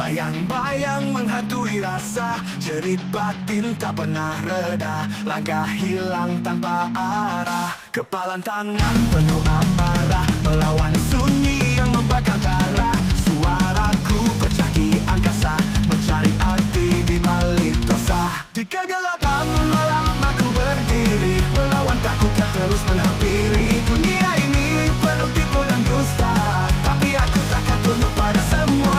Bayang-bayang menghantui rasa, jerit batin tak pernah reda. Langkah hilang tanpa arah, kepalan tangan penuh amarah, melawan sunyi yang membakar darah. Suaraku pecah di angkasa, mencari arti di balik dosa. Di kegelapan malam aku berdiri, melawan takut yang terus menghampiri. Dunia ini penuh tipu dan dusta, tapi aku takkan tunduk pada semua.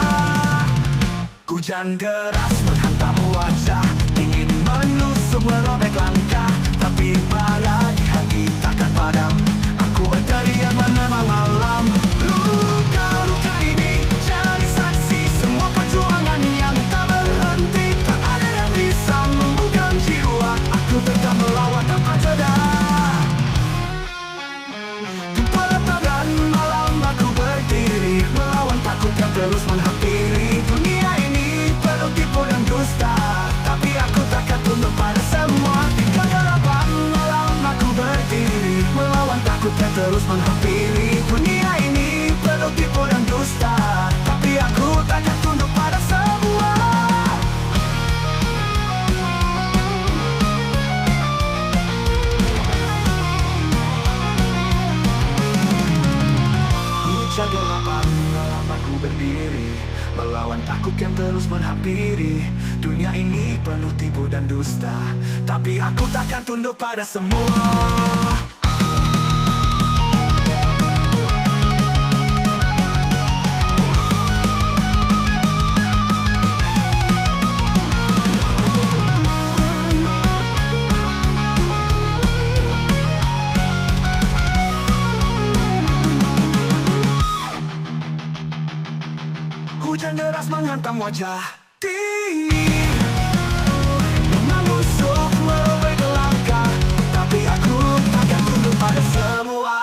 Hujan deras menghantam wajah, ingin menusuk merobek langkah, tapi bara di hati takkan padam. Aku berteriak menemani malam. Luka-luka ini jadi saksi semua perjuangan yang tak berhenti. Tak ada yang bisa membuka jiwa, aku tetap melawan tanpa jeda. Di pelataran malam aku berdiri, melawan takut yang terus menghampiri. Dunia ini penuh tipu dan dusta, tapi aku takkan tunduk pada semua. Di kegelapan malam aku berdiri, melawan takut yang terus menghampiri. Dunia ini penuh tipu dan dusta, tapi aku takkan tunduk pada semua. Hujan gelapan malam aku berdiri, melawan takut yang terus menghampiri. Dunia ini penuh tipu dan dusta, tapi aku takkan tunduk pada semua. Hujan deras menghantam wajah, menusuk merobek langkah, tapi aku takkan tunduk pada semua.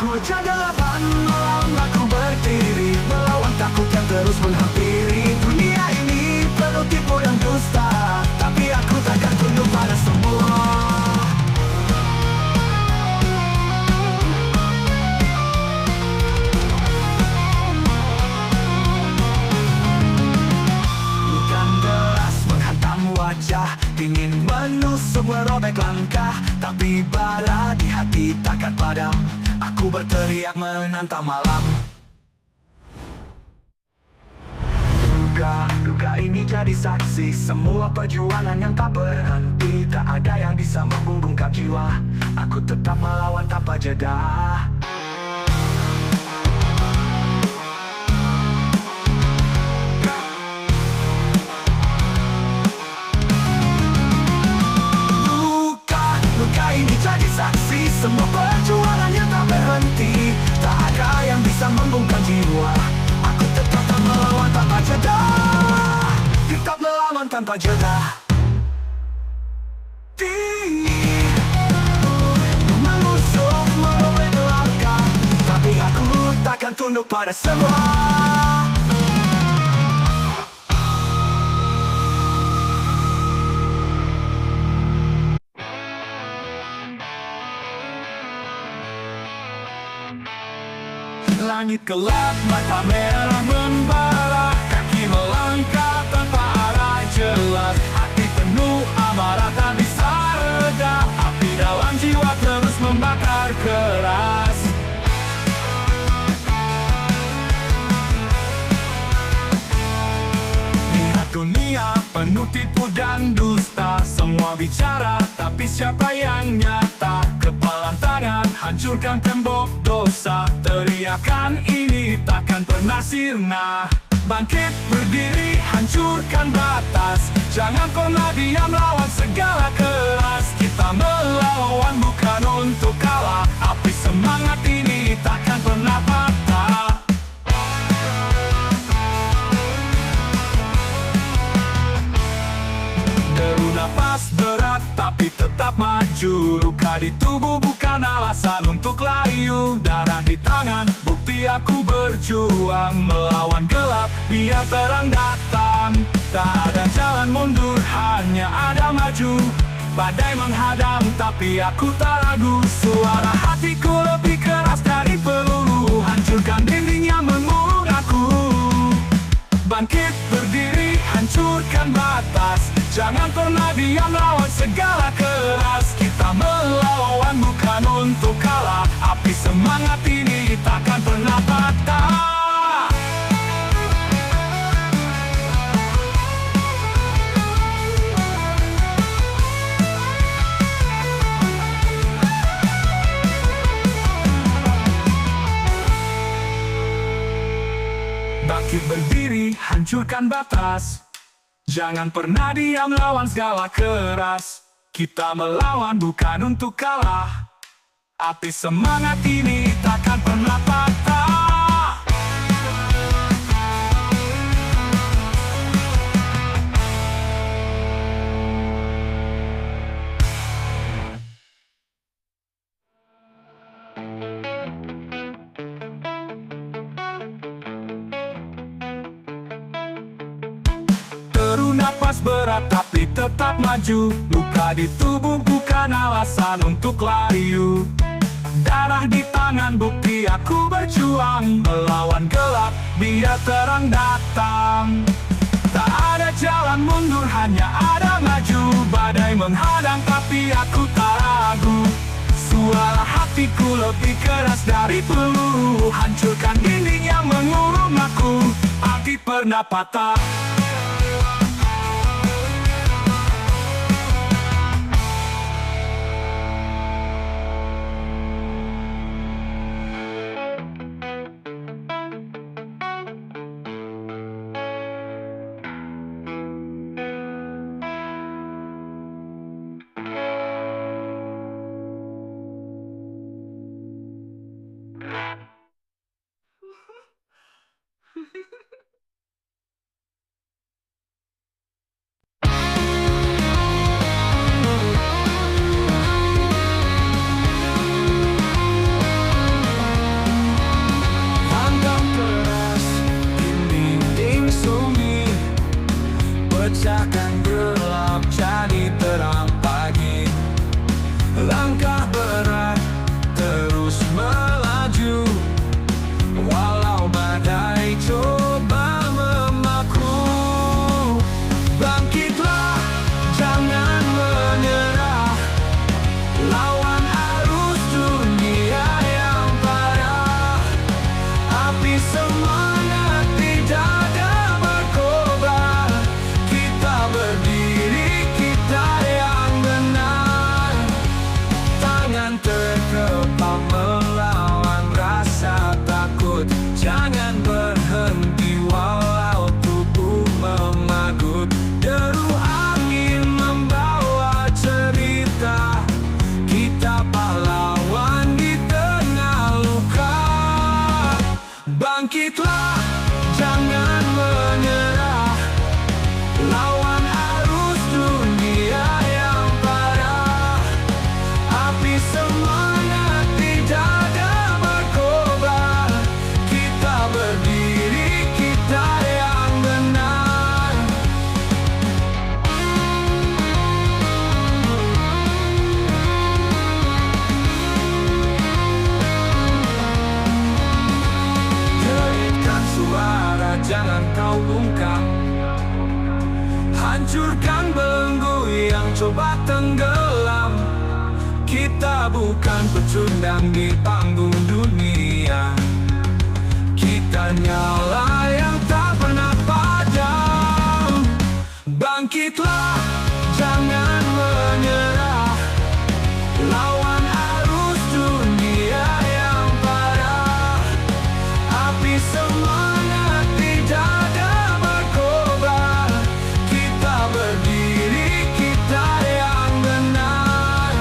Hujan gelapan malam aku berdiri, melawan takut yang terus menghampiri. Dunia ini penuh tipu dan dusta, tapi aku takkan tunduk pada semua. Hujan deras menghantam wajah, ingin menusuk merobek langkah, tapi bara di hati takkan padam. Aku berteriak menantang malam. Duka ini jadi saksi semua perjuangan yang tak berhenti. Tak ada yang bisa membungkam jiwa, aku tetap melawan tanpa jeda. Luka ini jadi saksi semua perjuangan yang tak berhenti. Tak ada yang bisa membungkam jiwa, aku tetap melawan tanpa jeda. Tetap melawan tanpa jeda. Menusuk merobek langkah, tapi aku takkan tunduk pada semua. Langit gelap, mata merah membara, kaki melangkah tanpa arah jelas. Hati penuh amarah tak bisa reda, api dalam jiwa terus membakar keras. Lihat dunia penuh tipu dan dusta, semua bicara tapi siapa yang nyata? Kepalan tangan hancurkan tembok dosa, teriakan ini takkan pernah sirna. Bangkit berdiri hancurkan batas, jangan pernah diam lawan segala keras. Kita melawan bukan untuk kalah, api semangat ini takkan pernah patah. Deru napas berat tapi tetap maju, luka di tubuh bukan alasan untuk layu. Darah di tangan bukti aku berjuang, melawan gelap biar terang datang. Tak ada jalan mundur, hanya ada maju. Badai menghadang, tapi aku tak ragu. Suara hatiku lebih keras dari peluru, hancurkan dinding yang mengurung aku. Bangkit berdiri, hancurkan batas. Jangan pernah diam, lawan segala keras. Kita melawan bukan untuk kalah. Api semangat ini takkan pernah patah. Bangkit berdiri, hancurkan batas. Jangan pernah diam, lawan segala keras. Kita melawan bukan untuk kalah. Api semangat ini takkan pernah patah. Napas berat tapi tetap maju. Luka di tubuh bukan alasan untuk layu. Darah di tangan bukti aku berjuang. Melawan gelap biar terang datang. Tak ada jalan mundur, hanya ada maju. Badai menghadang tapi aku tak ragu. Suara hatiku lebih keras dari peluru, hancurkan dinding yang mengurung aku. Api pernah patah. Pecahkan gelap jadi terang pagi. Langkah berat terus melaju, walau badai coba memaku. Bangkitlah, jangan menyerah. Lawan arus dunia yang parah. Api semangat tidak ada berkobar. Berdiri kita yang benar. Tangan terkepal melawan rasa takut. Jangan berhenti walau tubuh memagut. Deru angin membawa cerita. Kita pahlawan di tengah luka. Bangkitlah, jangan menyerah. Lawan arus dunia yang parah. Api semangat tidak ada berkobar. Kita berdiri, kita yang benar. Geritkan suara, jangan kau bungkam. Hancurkan belenggu yang coba tenggelam. Kita bukan pecundang di panggung dunia. Kita nyala yang tak pernah padam. Bangkitlah, jangan menyerah. Lawan arus dunia yang parah. Api semangat tidak ada berkobar. Kita berdiri, kita yang benar.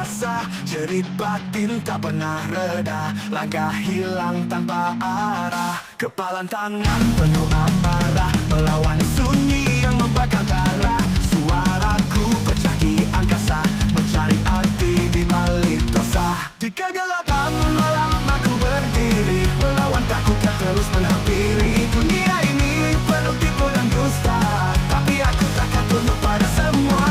rasa, jerit batin tak pernah reda. Langkah hilang tanpa arah, kepalan tangan penuh amarah, melawan sunyi yang membakar darah. Suaraku pecah di angkasa, mencari arti di balik dosa. Di kegelapan malam aku berdiri, melawan takut yang terus menghampiri. Dunia ini penuh tipu dan dusta, tapi aku takkan tunduk pada semua.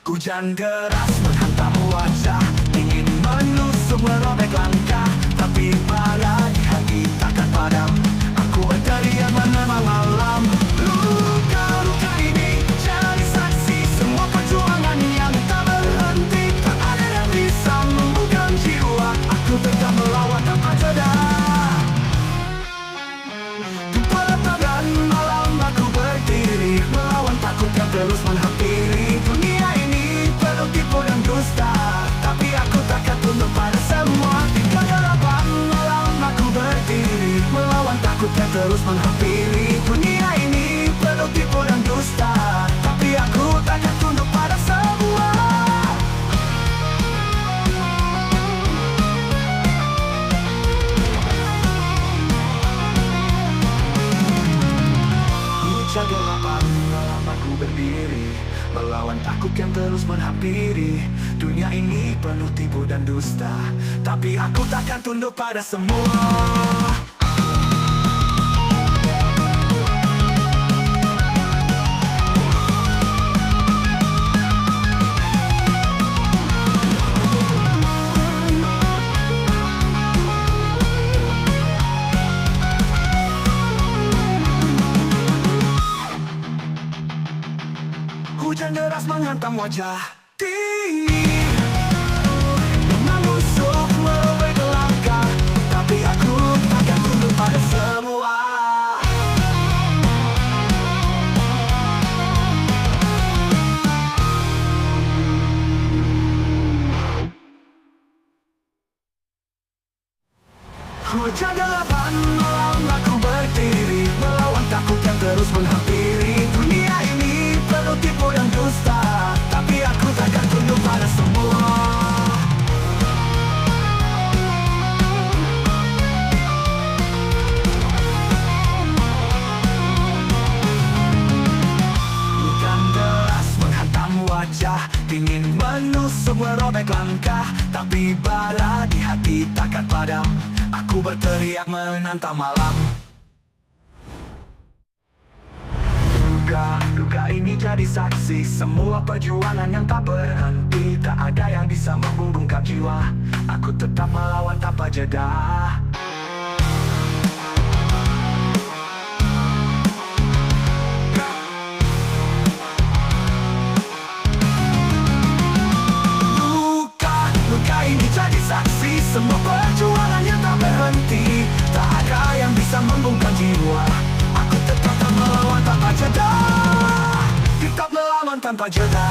Hujan deras menghantam wajah, ingin menusuk merobek langkah, tapi bara di hati takkan padam. Aku berteriak menerima malam. Luka-luka ini jadi saksi semua perjuangan yang tak berhenti. Tak ada yang bisa membuka jiwa, aku tetap melawan tanpa jeda. Di pelataran malam aku berdiri, melawan takut yang terus menghampiri. Dunia ini penuh tipu dan dusta, tapi aku takkan tunduk pada semua. Di kegelapan malam aku berdiri, melawan takut yang terus menghampiri. Dunia ini penuh tipu dan dusta, tapi aku takkan tunduk pada semua. Hujan gelapan malam aku berdiri, melawan takut yang terus menghampiri. Dunia ini penuh tipu dan dusta, tapi aku takkan tunduk pada semua. Hujan deras menghantam wajah, dingin menusuk merobek langkah, tapi aku takkan tunduk pada semua. Hujan gelapan malam aku berdiri, melawan takut yang terus menghampiri. Dunia ini penuh tipu dan dusta, tapi aku takkan tunduk pada semua. Hujan deras menghantam wajah, dingin menusuk merobek langkah, tapi bara di hati takkan padam. Aku berteriak menantang malam. Luka ini jadi saksi semua perjuangan yang tak berhenti. Tak ada yang bisa membungkam jiwa, aku tetap melawan tanpa jeda. Luka ini jadi saksi semua perjuangan yang tak berhenti. Tak ada yang bisa membungkam jiwa, aku tetap melawan tanpa jeda. Tetap melawan tanpa jeda.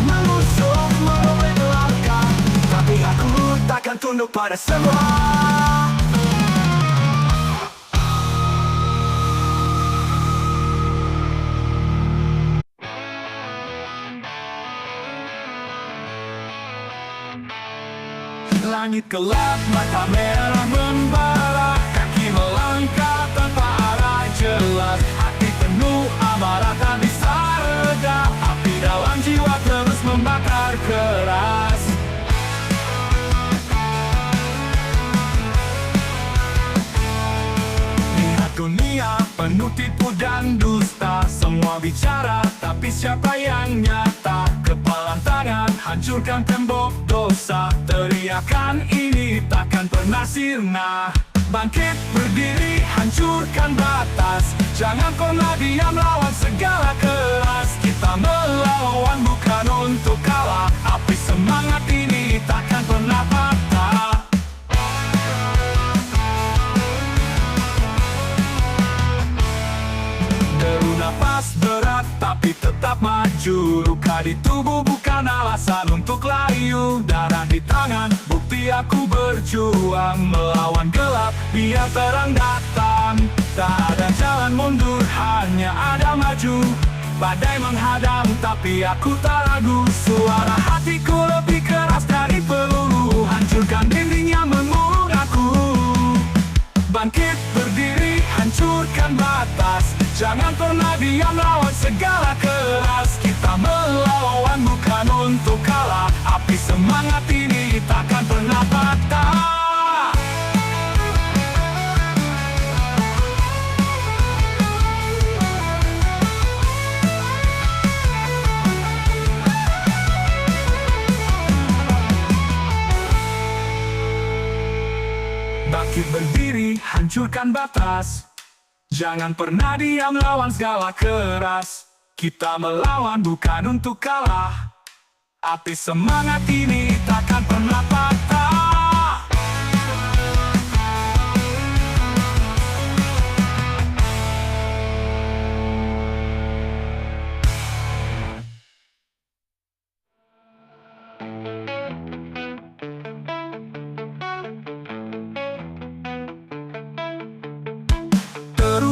Menusuk merobek langkah, tapi aku takkan tunduk pada semua. Langit gelap, mata merah membara, kaki melangkah tanpa arah jelas. Hati penuh amarah tak bisa reda, api dalam jiwa terus membakar keras. Lihat dunia penuh tipu dan dusta, semua bicara tapi siapa yang nyata? Kepalan tangan hancurkan tembok dosa, teriakan ini takkan pernah sirna. Bangkit berdiri hancurkan batas, jangan pernah diam lawan segala keras. Kita melawan bukan untuk kalah, api semangat ini takkan pernah patah. Deru nafas berat tapi tetap maju, luka di tubuh bukan alasan untuk layu. Darah di tangan, bukti aku berjuang melawan gelap, biar terang datang. Tak ada jalan mundur, hanya ada maju. Badai menghadang tapi aku tak ragu. Suara hatiku lebih keras dari peluru, hancurkan dinding yang mengurung aku. Bangkit berdiri, hancurkan batas. Jangan pernah diam, lawan segala keras. Kita melawan bukan untuk kalah. Api semangat ini takkan pernah patah. Bangkit berdiri, hancurkan batas. Jangan pernah diam, lawan segala keras. Kita melawan bukan untuk kalah. Api semangat ini takkan pernah patah.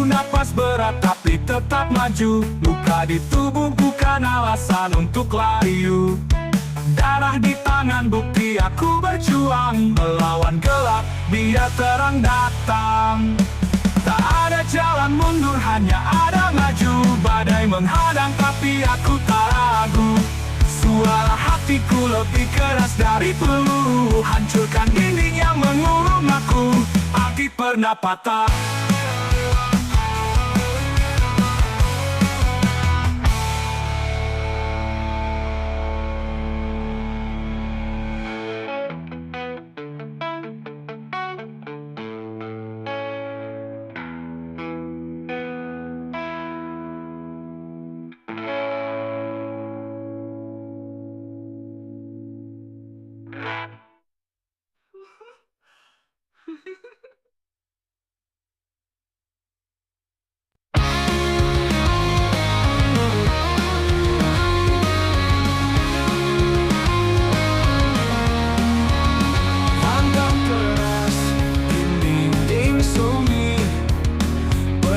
Napas berat tapi tetap maju. Luka di tubuh bukan alasan untuk layu. Darah di tangan bukti aku berjuang. Melawan gelap biar terang datang. Tak ada jalan mundur, hanya ada maju. Badai menghadang tapi aku tak ragu. Suara hatiku lebih keras dari peluru, hancurkan dinding yang mengurung aku. Api pernah patah.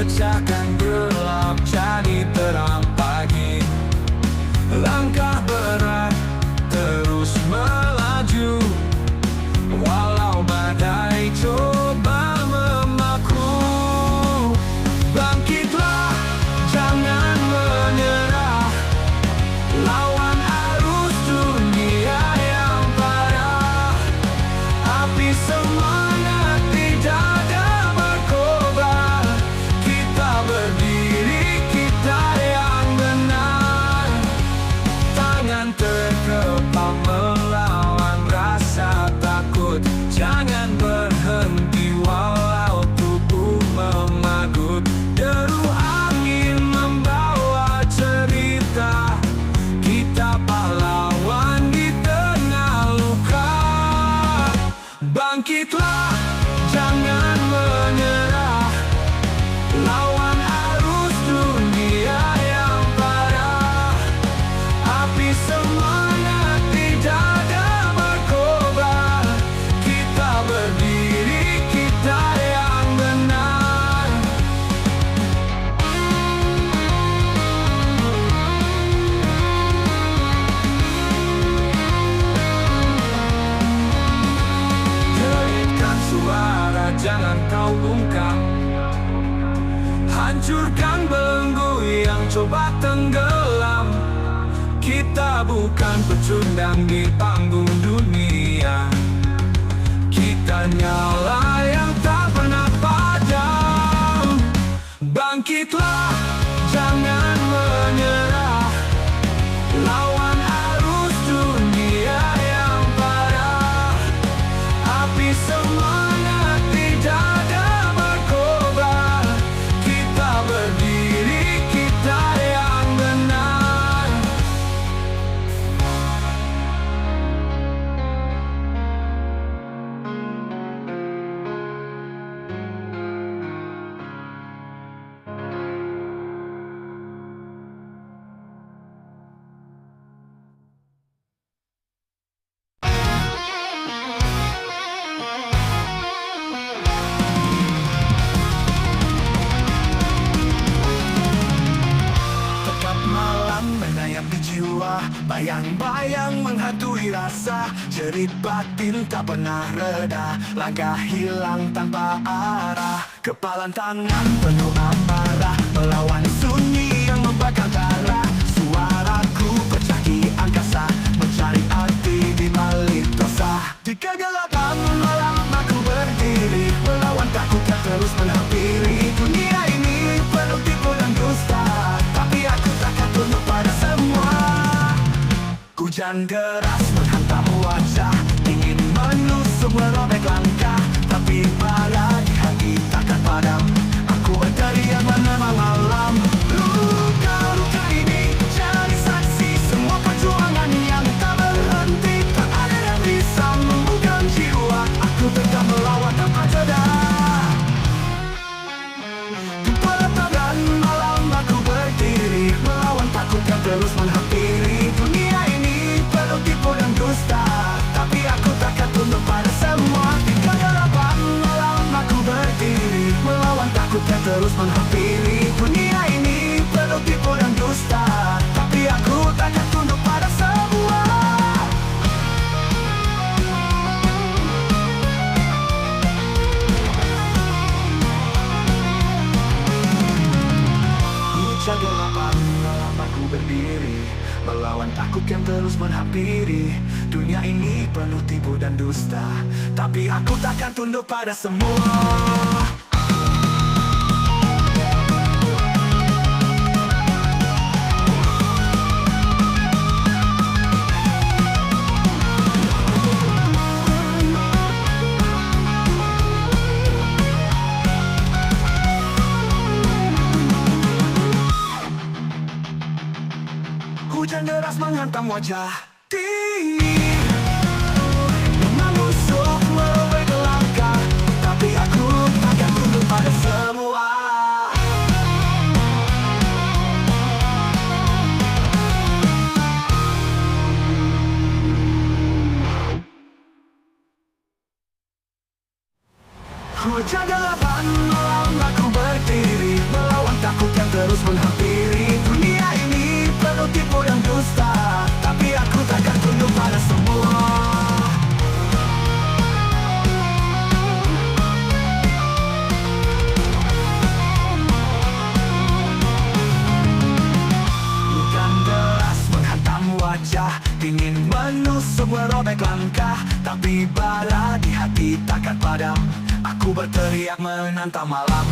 Pecahkan gelap jadi terang pagi. Langkah berat terus melaju, walau badai coba memaku. Bangkitlah, jangan menyerah. Lawan arus dunia yang parah. Api semangat di dada berkobar. Berdiri, kita yang benar. Tangan terkepal melawan rasa takut. Jangan berhenti walau tubuh memagut. Deru angin membawa cerita. Kita pahlawan di tengah luka. Bangkitlah, jangan menyerah. Lawan arus dunia yang parah. Api semangat di dada berkobar. Kita berdiri, kita yang benar. Geritkan suara, jangan kau bungkam. Hancurkan belenggu yang coba tenggelam. Kita bukan pecundang di panggung dunia. Kita nyala yang tak pernah padam. Bangkitlah, jangan menyerah. Lawan arus dunia yang parah. Api semangat di dada berkobar. Kita berdiri, kita yang benar. balik batin tak pernah reda. Langkah hilang tanpa arah, kepalan tangan penuh amarah, melawan sunyi yang membakar darah. Suaraku pecah di angkasa, mencari arti di balik dosa. Di kegelapan malam aku berdiri, melawan takut yang terus menghampiri. Dunia ini penuh tipu dan dusta, tapi aku takkan tunduk pada semua. Hujan deras menghantam wajah, ingin menusuk merobek langkah, tapi bara di hati takkan padam. Aku berteriak menemani malam. Luka-luka ini jadi saksi semua perjuangan yang tak berhenti. Tak ada yang bisa membuka jiwa, aku tetap melawan tanpa jeda. Di pelataran malam aku berdiri, melawan takut yang terus menghampiri. Dunia ini penuh tipu dan dusta, tapi aku takkan tunduk pada semua. Di kegelapan malam aku berdiri, melawan takut yang terus menghampiri. Dunia ini penuh tipu dan dusta, tapi aku takkan tunduk pada semua. Hujan gelapan malam aku berdiri, melawan takut yang terus menghampiri. Dunia ini penuh tipu dan dusta, tapi aku takkan tunduk pada semua. Hujan deras menghantam wajah, menusuk merobek langkah, tapi aku takkan tunduk pada semua. Hujan gelapan malam aku berdiri, melawan takut yang terus menghampiri. Dunia ini penuh tipu dan dusta, tapi aku takkan tunduk pada semua. Hujan deras menghantam wajah, ingin menusuk merobek langkah, tapi bara di hati takkan padam. Aku berteriak menantang malam.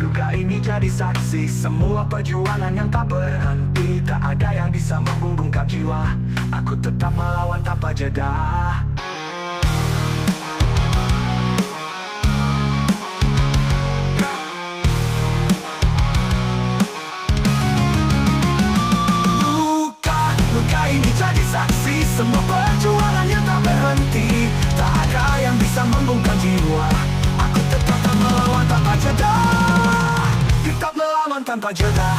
Luka ini jadi saksi semua perjuangan yang tak berhenti. Tak ada yang bisa membungkam jiwa, aku tetap melawan tanpa jeda. Luka ini jadi saksi semua perjuangan yang tak berhenti. Tak ada yang bisa membungkam jiwa, aku tetap melawan tanpa jeda. Tetap melawan tanpa jeda.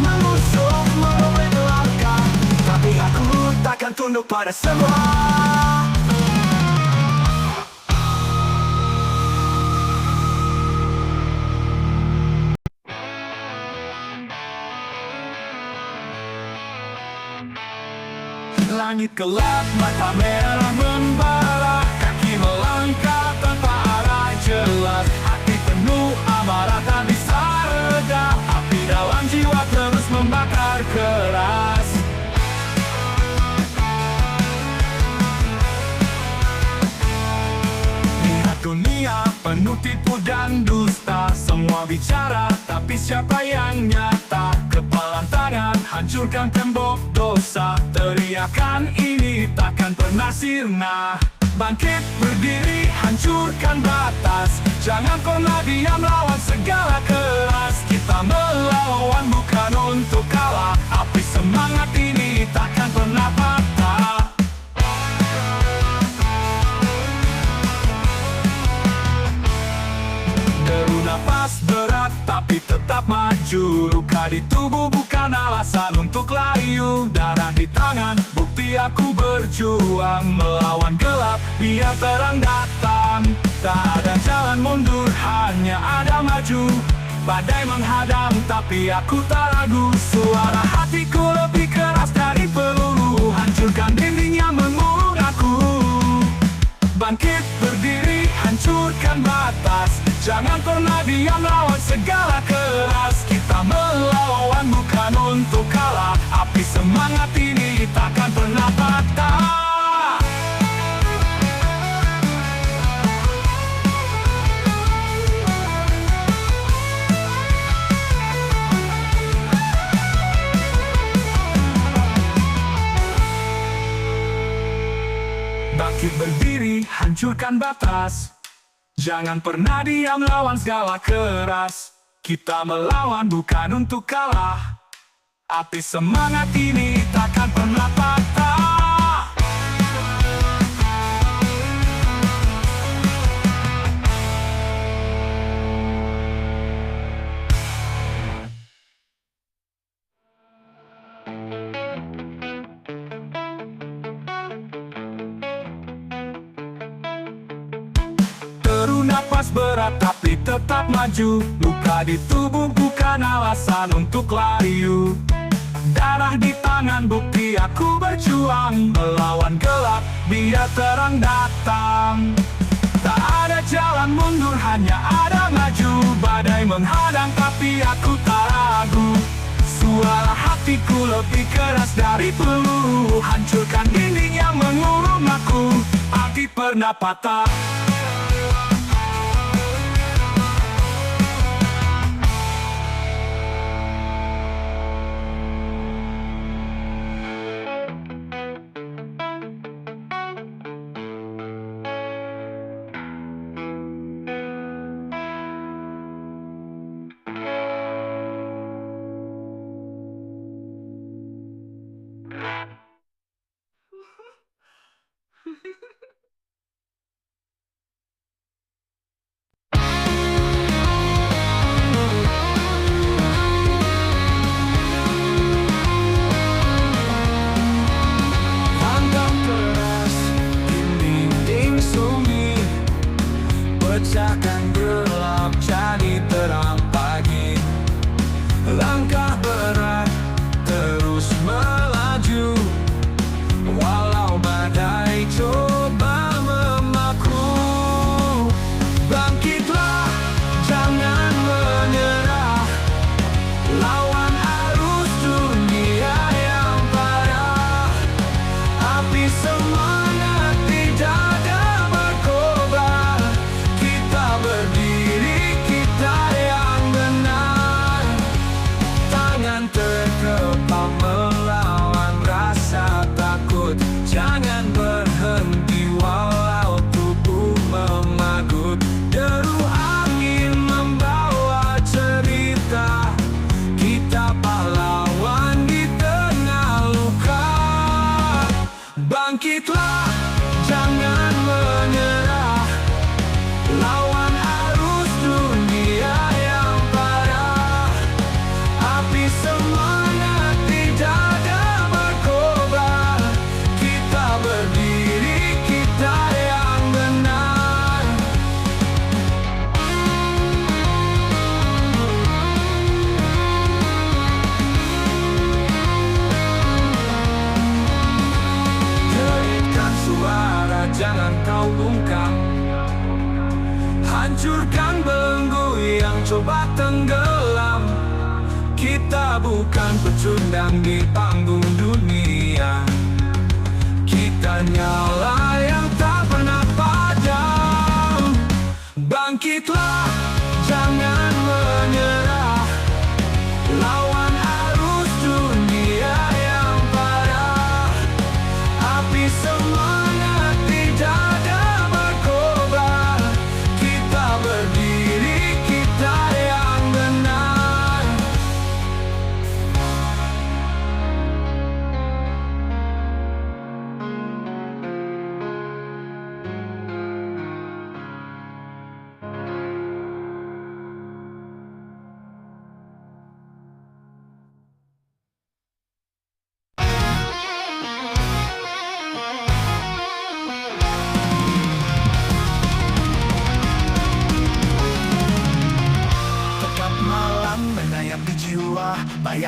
Menusuk merobek langkah, tapi aku takkan tunduk pada semua. Langit gelap, mata merah membara, kaki melangkah tanpa arah jelas. Hati penuh amarah tak bisa reda, api dalam jiwa terus membakar keras. Lihat dunia penuh tipu dan dusta, semua bicara tapi siapa yang nyata? Kepalan tangan hancurkan tembok dosa, teriakan ini takkan pernah sirna. Bangkit berdiri hancurkan batas, jangan pernah diam lawan segala keras. Kita melawan bukan untuk kalah, api semangat ini takkan pernah patah. Deru nafas berat tapi tetap maju, luka di tubuh bukan alasan untuk layu. Darah di tangan bukti aku berjuang, melawan gelap biar terang datang. Tak ada jalan mundur, hanya ada maju. Badai menghadang tapi aku tak ragu. Suara hatiku lebih keras dari peluru, hancurkan dinding yang mengurung aku. Bangkit berdiri, hancurkan batas. Jangan pernah diam, lawan segala keras. Kita melawan bukan untuk kalah. Api semangat ini takkan pernah patah. Bangkit berdiri, hancurkan batas. Jangan pernah diam, lawan segala keras. Kita melawan bukan untuk kalah. Api semangat ini takkan pernah patah. Napas berat tapi tetap maju. Luka di tubuh bukan alasan untuk layu. Darah di tangan bukti aku berjuang. Melawan gelap biar terang datang. Tak ada jalan mundur, hanya ada maju. Badai menghadang tapi aku tak ragu. Suara hatiku lebih keras dari peluru, hancurkan dinding yang mengurung aku. Api pernah patah. Pecahkan gelap jadi terang pagi. Langkah berat terus melaju, walau badai coba memaku. Bangkitlah, jangan menyerah. Lawan arus dunia yang parah. Api semangat di dada berkobar. Berdiri, kita yang benar. Tangan terkepal melawan rasa takut. Jangan berhenti walau tubuh memagut. Deru angin membawa cerita. Kita pahlawan di tengah luka. Bangkitlah, jangan menyerah. Lawan arus dunia yang parah. Api semangat di dada berkobar. Kita berdiri, kita yang benar. Deritkan suara, jangan kau bungkam. Hancurkan belenggu yang coba tenggelam. Kita bukan pecundang di panggung dunia. Kita nyala yang tak pernah padam. Bangkitlah, jangan menyerah. Lawan arus dunia yang parah. Api semangat di dada berkobar. Berdiri, kita yang benar.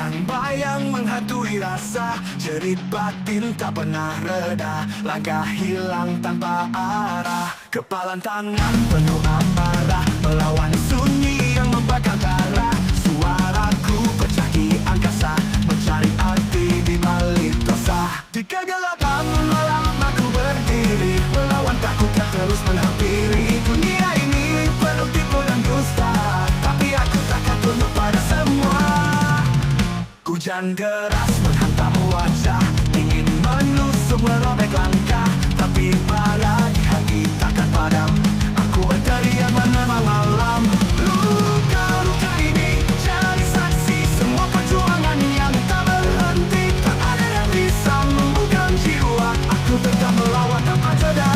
Bayang-bayang menghantui rasa, jerit batin tak pernah reda. Langkah hilang tanpa arah, kepalan tangan penuh amarah, melawan sunyi yang membakar darah. Suaraku pecah di angkasa, mencari arti di balik dosa. Di kegelapan malam aku berdiri, melawan takut yang terus menghampiri. Dunia ini penuh tipu dan dusta, tapi aku takkan tunduk pada semua. Hujan deras menghantam wajah, ingin menusuk merobek langkah, tapi bara di hati takkan padam. Aku berteriak menerima malam. Luka-luka ini jadi saksi semua perjuangan yang tak berhenti. Tak ada yang bisa membuka jiwa, aku tetap melawan tanpa jeda.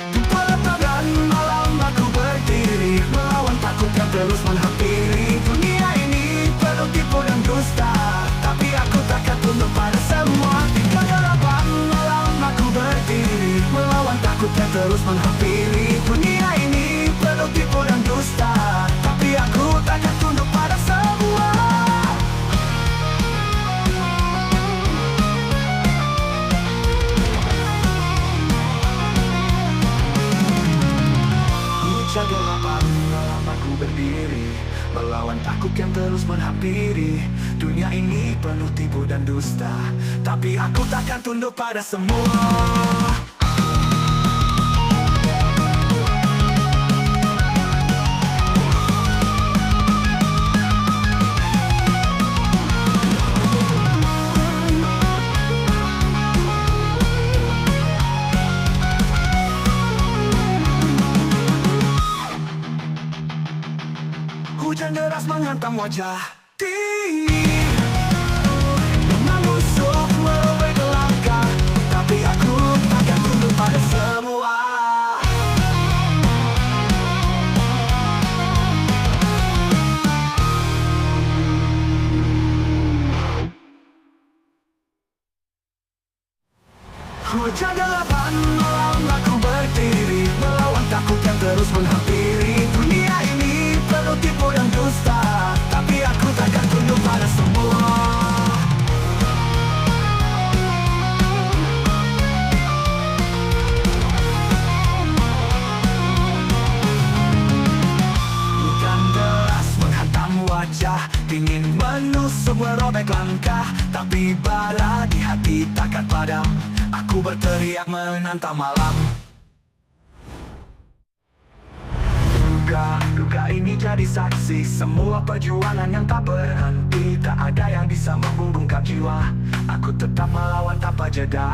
Di pelataran malam aku berdiri, melawan takut yang terus menghampiri. Dunia ini penuh tipu dan dusta, tapi aku takkan tunduk pada semua. Di kegelapan malam aku berdiri, melawan takut yang terus menghampiri. Dunia ini penuh tipu dan dusta, tapi aku takkan tunduk pada semua. Hujan gelapan malam aku berdiri, melawan takut yang terus menghampiri. Dunia ini penuh tipu dan dusta, tapi aku takkan tunduk pada semua. Hujan deras menghantam wajah, mengusuk merobek langkah, tapi aku takkan tunduk pada semua. Hujan gelapan malam aku berdiri, melawan takut yang terus menghampiri. Dunia ini penuh tipu dan dusta, tapi aku takkan tunduk pada semua. Hujan deras menghantam wajah, ingin menusuk merobek langkah, tapi bara di hati takkan padam. Aku berteriak menantang malam. Duka ini jadi saksi semua perjuangan yang tak berhenti. Tak ada yang bisa membungkam jiwa, aku tetap melawan tanpa jeda.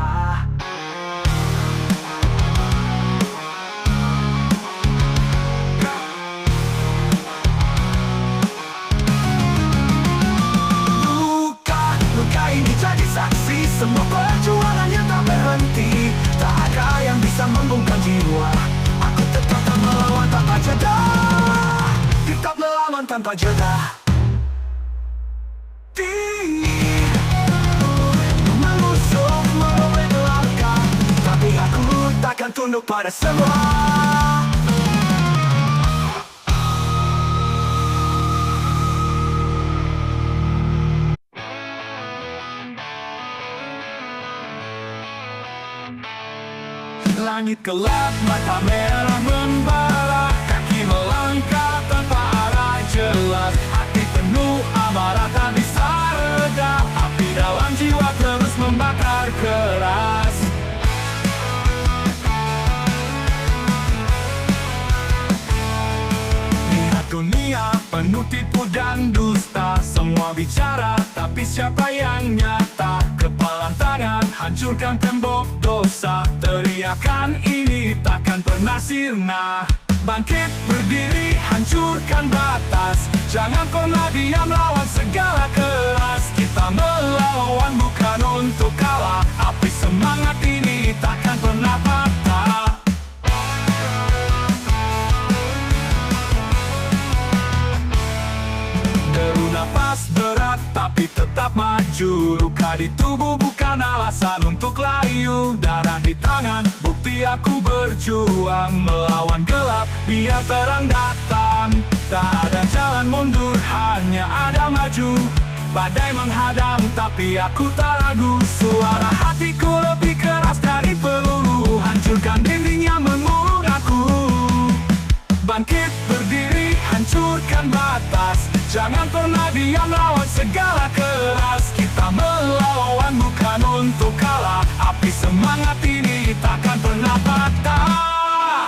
Luka ini jadi saksi semua perjuangan yang tak berhenti. Tak ada yang bisa membungkam jiwa, aku tetap melawan tanpa jeda. Tetap melawan tanpa jeda. Mengusung merobek langkah, tapi aku takkan tunduk pada semua. Langit gelap, mata merah membara, kaki melangkah tanpa arah jelas. Hati penuh amarah tak bisa reda, api dalam jiwa terus membakar keras. Lihat dunia penuh tipu dan dusta, semua bicara tapi siapa yang nyata? Kepalan tangan hancurkan tembok dosa, teriakan ini takkan pernah sirna. Bangkit berdiri hancurkan batas, jangan pernah diam lawan segala keras. Kita melawan bukan untuk kalah, api semangat ini takkan pernah patah. Deru nafas berat tapi tetap maju. Luka di tubuh bukan alasan untuk layu. Darah di tangan, bukti aku berjuang melawan gelap, biar terang datang. Tak ada jalan mundur, hanya ada maju. Badai menghadang, tapi aku tak ragu. Suara hatiku lebih keras dari peluru. Hancurkan dinding yang mengurung aku. Bangkit berdiri, hancurkan batas. Jangan pernah diam, lawan segala keras. Kita melawan bukan untuk kalah. Api semangat ini takkan pernah patah.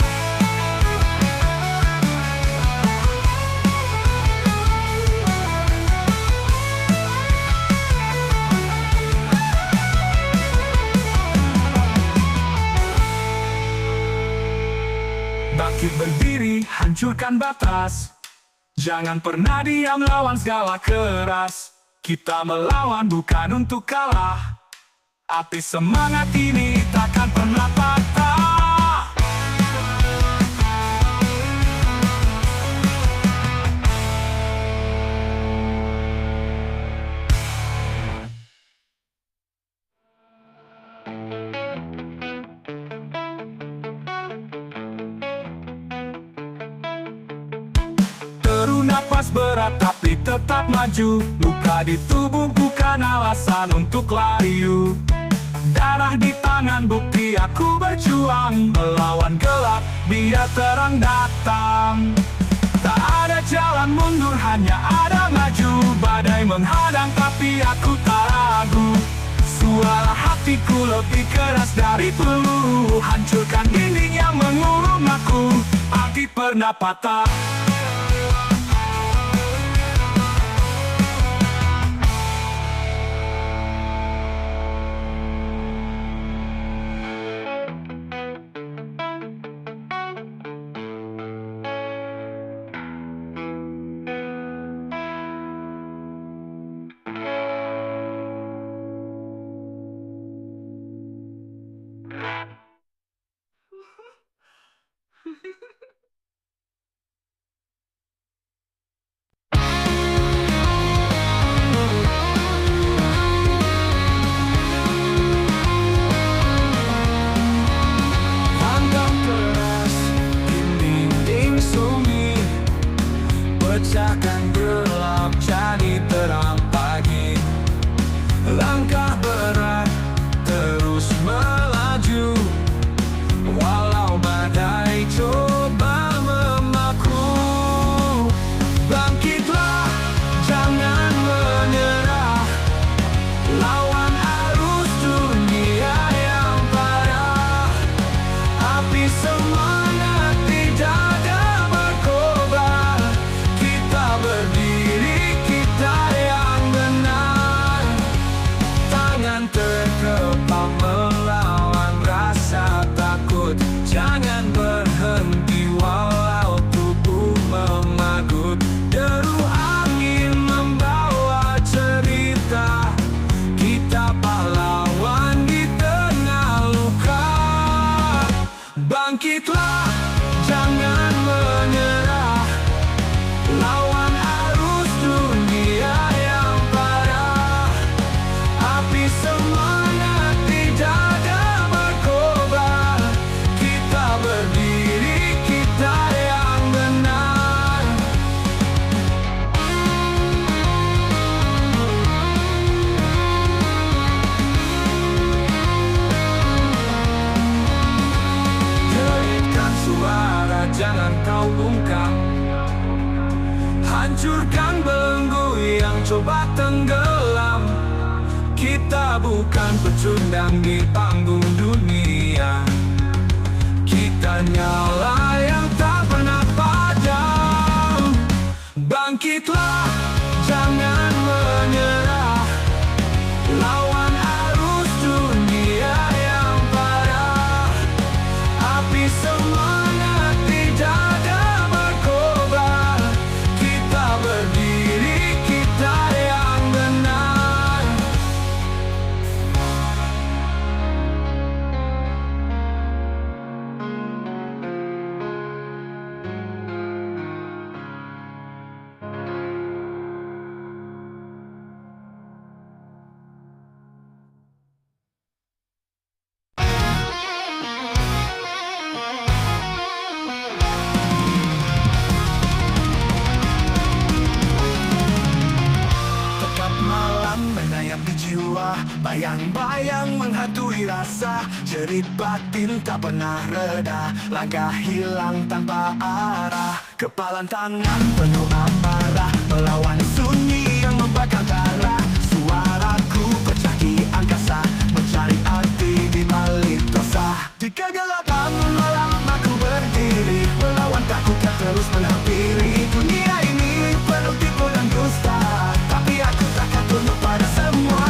Bangkit berdiri, hancurkan batas. Jangan pernah diam, lawan segala keras. Kita melawan bukan untuk kalah. Api semangat ini takkan pernah patah. Napas berat tapi tetap maju. Luka di tubuh bukan alasan untuk layu. Darah di tangan, bukti aku berjuang melawan gelap, biar terang datang. Tak ada jalan mundur, hanya ada maju. Badai menghadang tapi aku tak ragu. Suara hatiku lebih keras dari peluru. Hancurkan dinding yang mengurung aku. Api pernah patah. Pecahkan gelap jadi terang pagi. Langkah berat terus melaju, walau badai coba memaku. Bangkitlah, jangan menyerah. Lawan arus dunia yang parah. Api semangat tidak ada berkobar. Berdiri, kita yang benar. Tangan terkepal melawan rasa takut. Jangan berhenti walau tubuh memagut. Deru angin membawa cerita. Kita pahlawan di tengah luka. Bangkitlah, jangan menyerah. Lawan arus dunia yang parah. Api semangat tidak ada berkobar. Kita berdiri, kita yang benar. Jeritkan suara, jangan kau bungkam. Hancurkan belenggu yang coba tenggelam. Kita bukan pecundang di panggung dunia. Kita nyala yang tak pernah padam. Bangkitlah, jangan menyerah. Lawan arus dunia yang parah. Api semangat tidak ada berkobar. Kita berdiri, kita yang benar. menyayap di jiwa, bayang-bayang menghantui rasa, jerit batin tak pernah reda, langkah hilang tanpa arah, kepalan tangan penuh amarah, melawan sunyi yang membakar darah. Suaraku pecah di angkasa, mencari arti di balik dosa. Di kegelapan malam aku berdiri, melawan takut yang terus menghampiri. Dunia ini penuh tipu dan dusta, tapi aku takkan tunduk pada semua.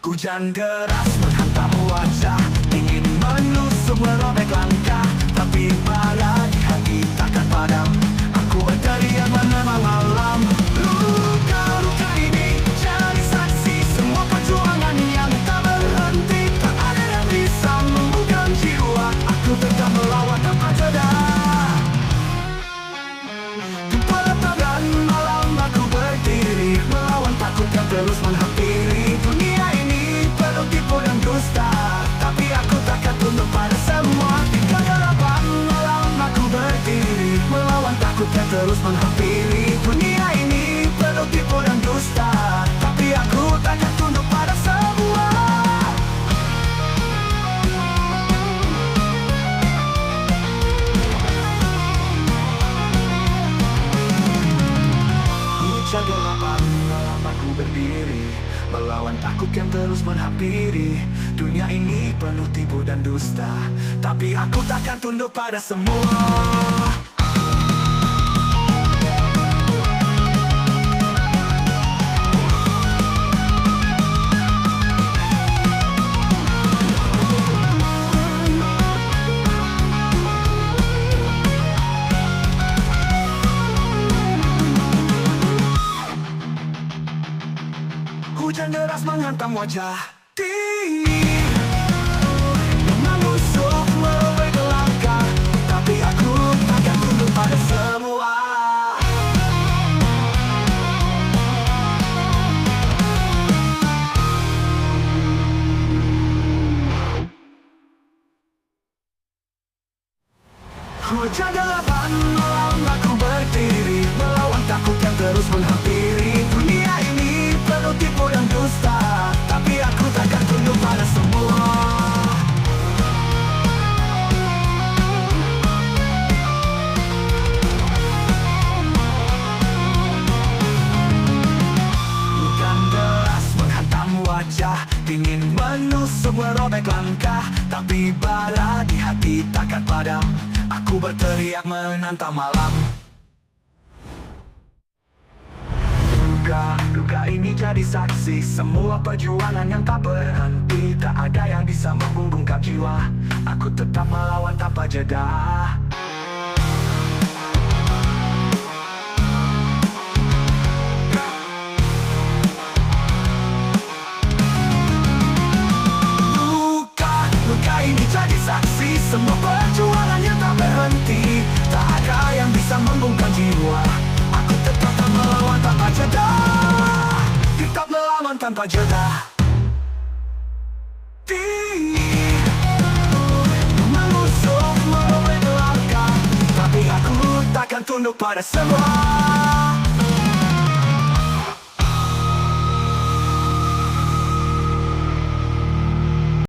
Hujan deras menghantam wajah, ingin menusuk merobek langkah, tapi bara di hati takkan padam. Aku berteriak menerima malam. Luka-luka ini jadi saksi semua perjuangan yang tak berhenti. Tak ada yang bisa membuka jiwa, aku tetap melawan tanpa jeda. Di pelataran malam aku berdiri, melawan takut yang terus menghampiri. Dunia ini penuh tipu dan dusta, tapi aku takkan tunduk pada semua. Di kegelapan malam aku berdiri, melawan takut yang terus menghampiri. Dunia ini penuh tipu dan dusta, tapi aku takkan tunduk pada semua. Hujan gelapan malam aku berdiri, melawan takut yang terus menghampiri. Dunia ini penuh tipu dan dusta, tapi aku takkan tunduk pada semua. Hujan deras menghantam wajah, dingin menusuk merobek langkah, tapi aku takkan tunduk pada semua. Hujan gelapan malam aku berdiri, melawan takut yang terus menghampiri. Dunia ini penuh tipu dan dusta, tapi aku takkan tunduk pada semua. Hujan deras menghantam wajah, dingin menusuk merobek langkah, tapi bara di hati takkan padam. Aku berteriak menantang malam. Duka ini jadi saksi semua perjuangan yang tak berhenti. Tak ada yang bisa membungkam jiwa, aku tetap melawan tanpa jeda. Luka ini jadi saksi semua perjuangan yang tak berhenti. Tak ada yang bisa membungkam jiwa, aku tetap melawan tanpa jeda. Tetap melawan tanpa jeda. Menusuk merobek langkah, tapi aku takkan tunduk pada semua.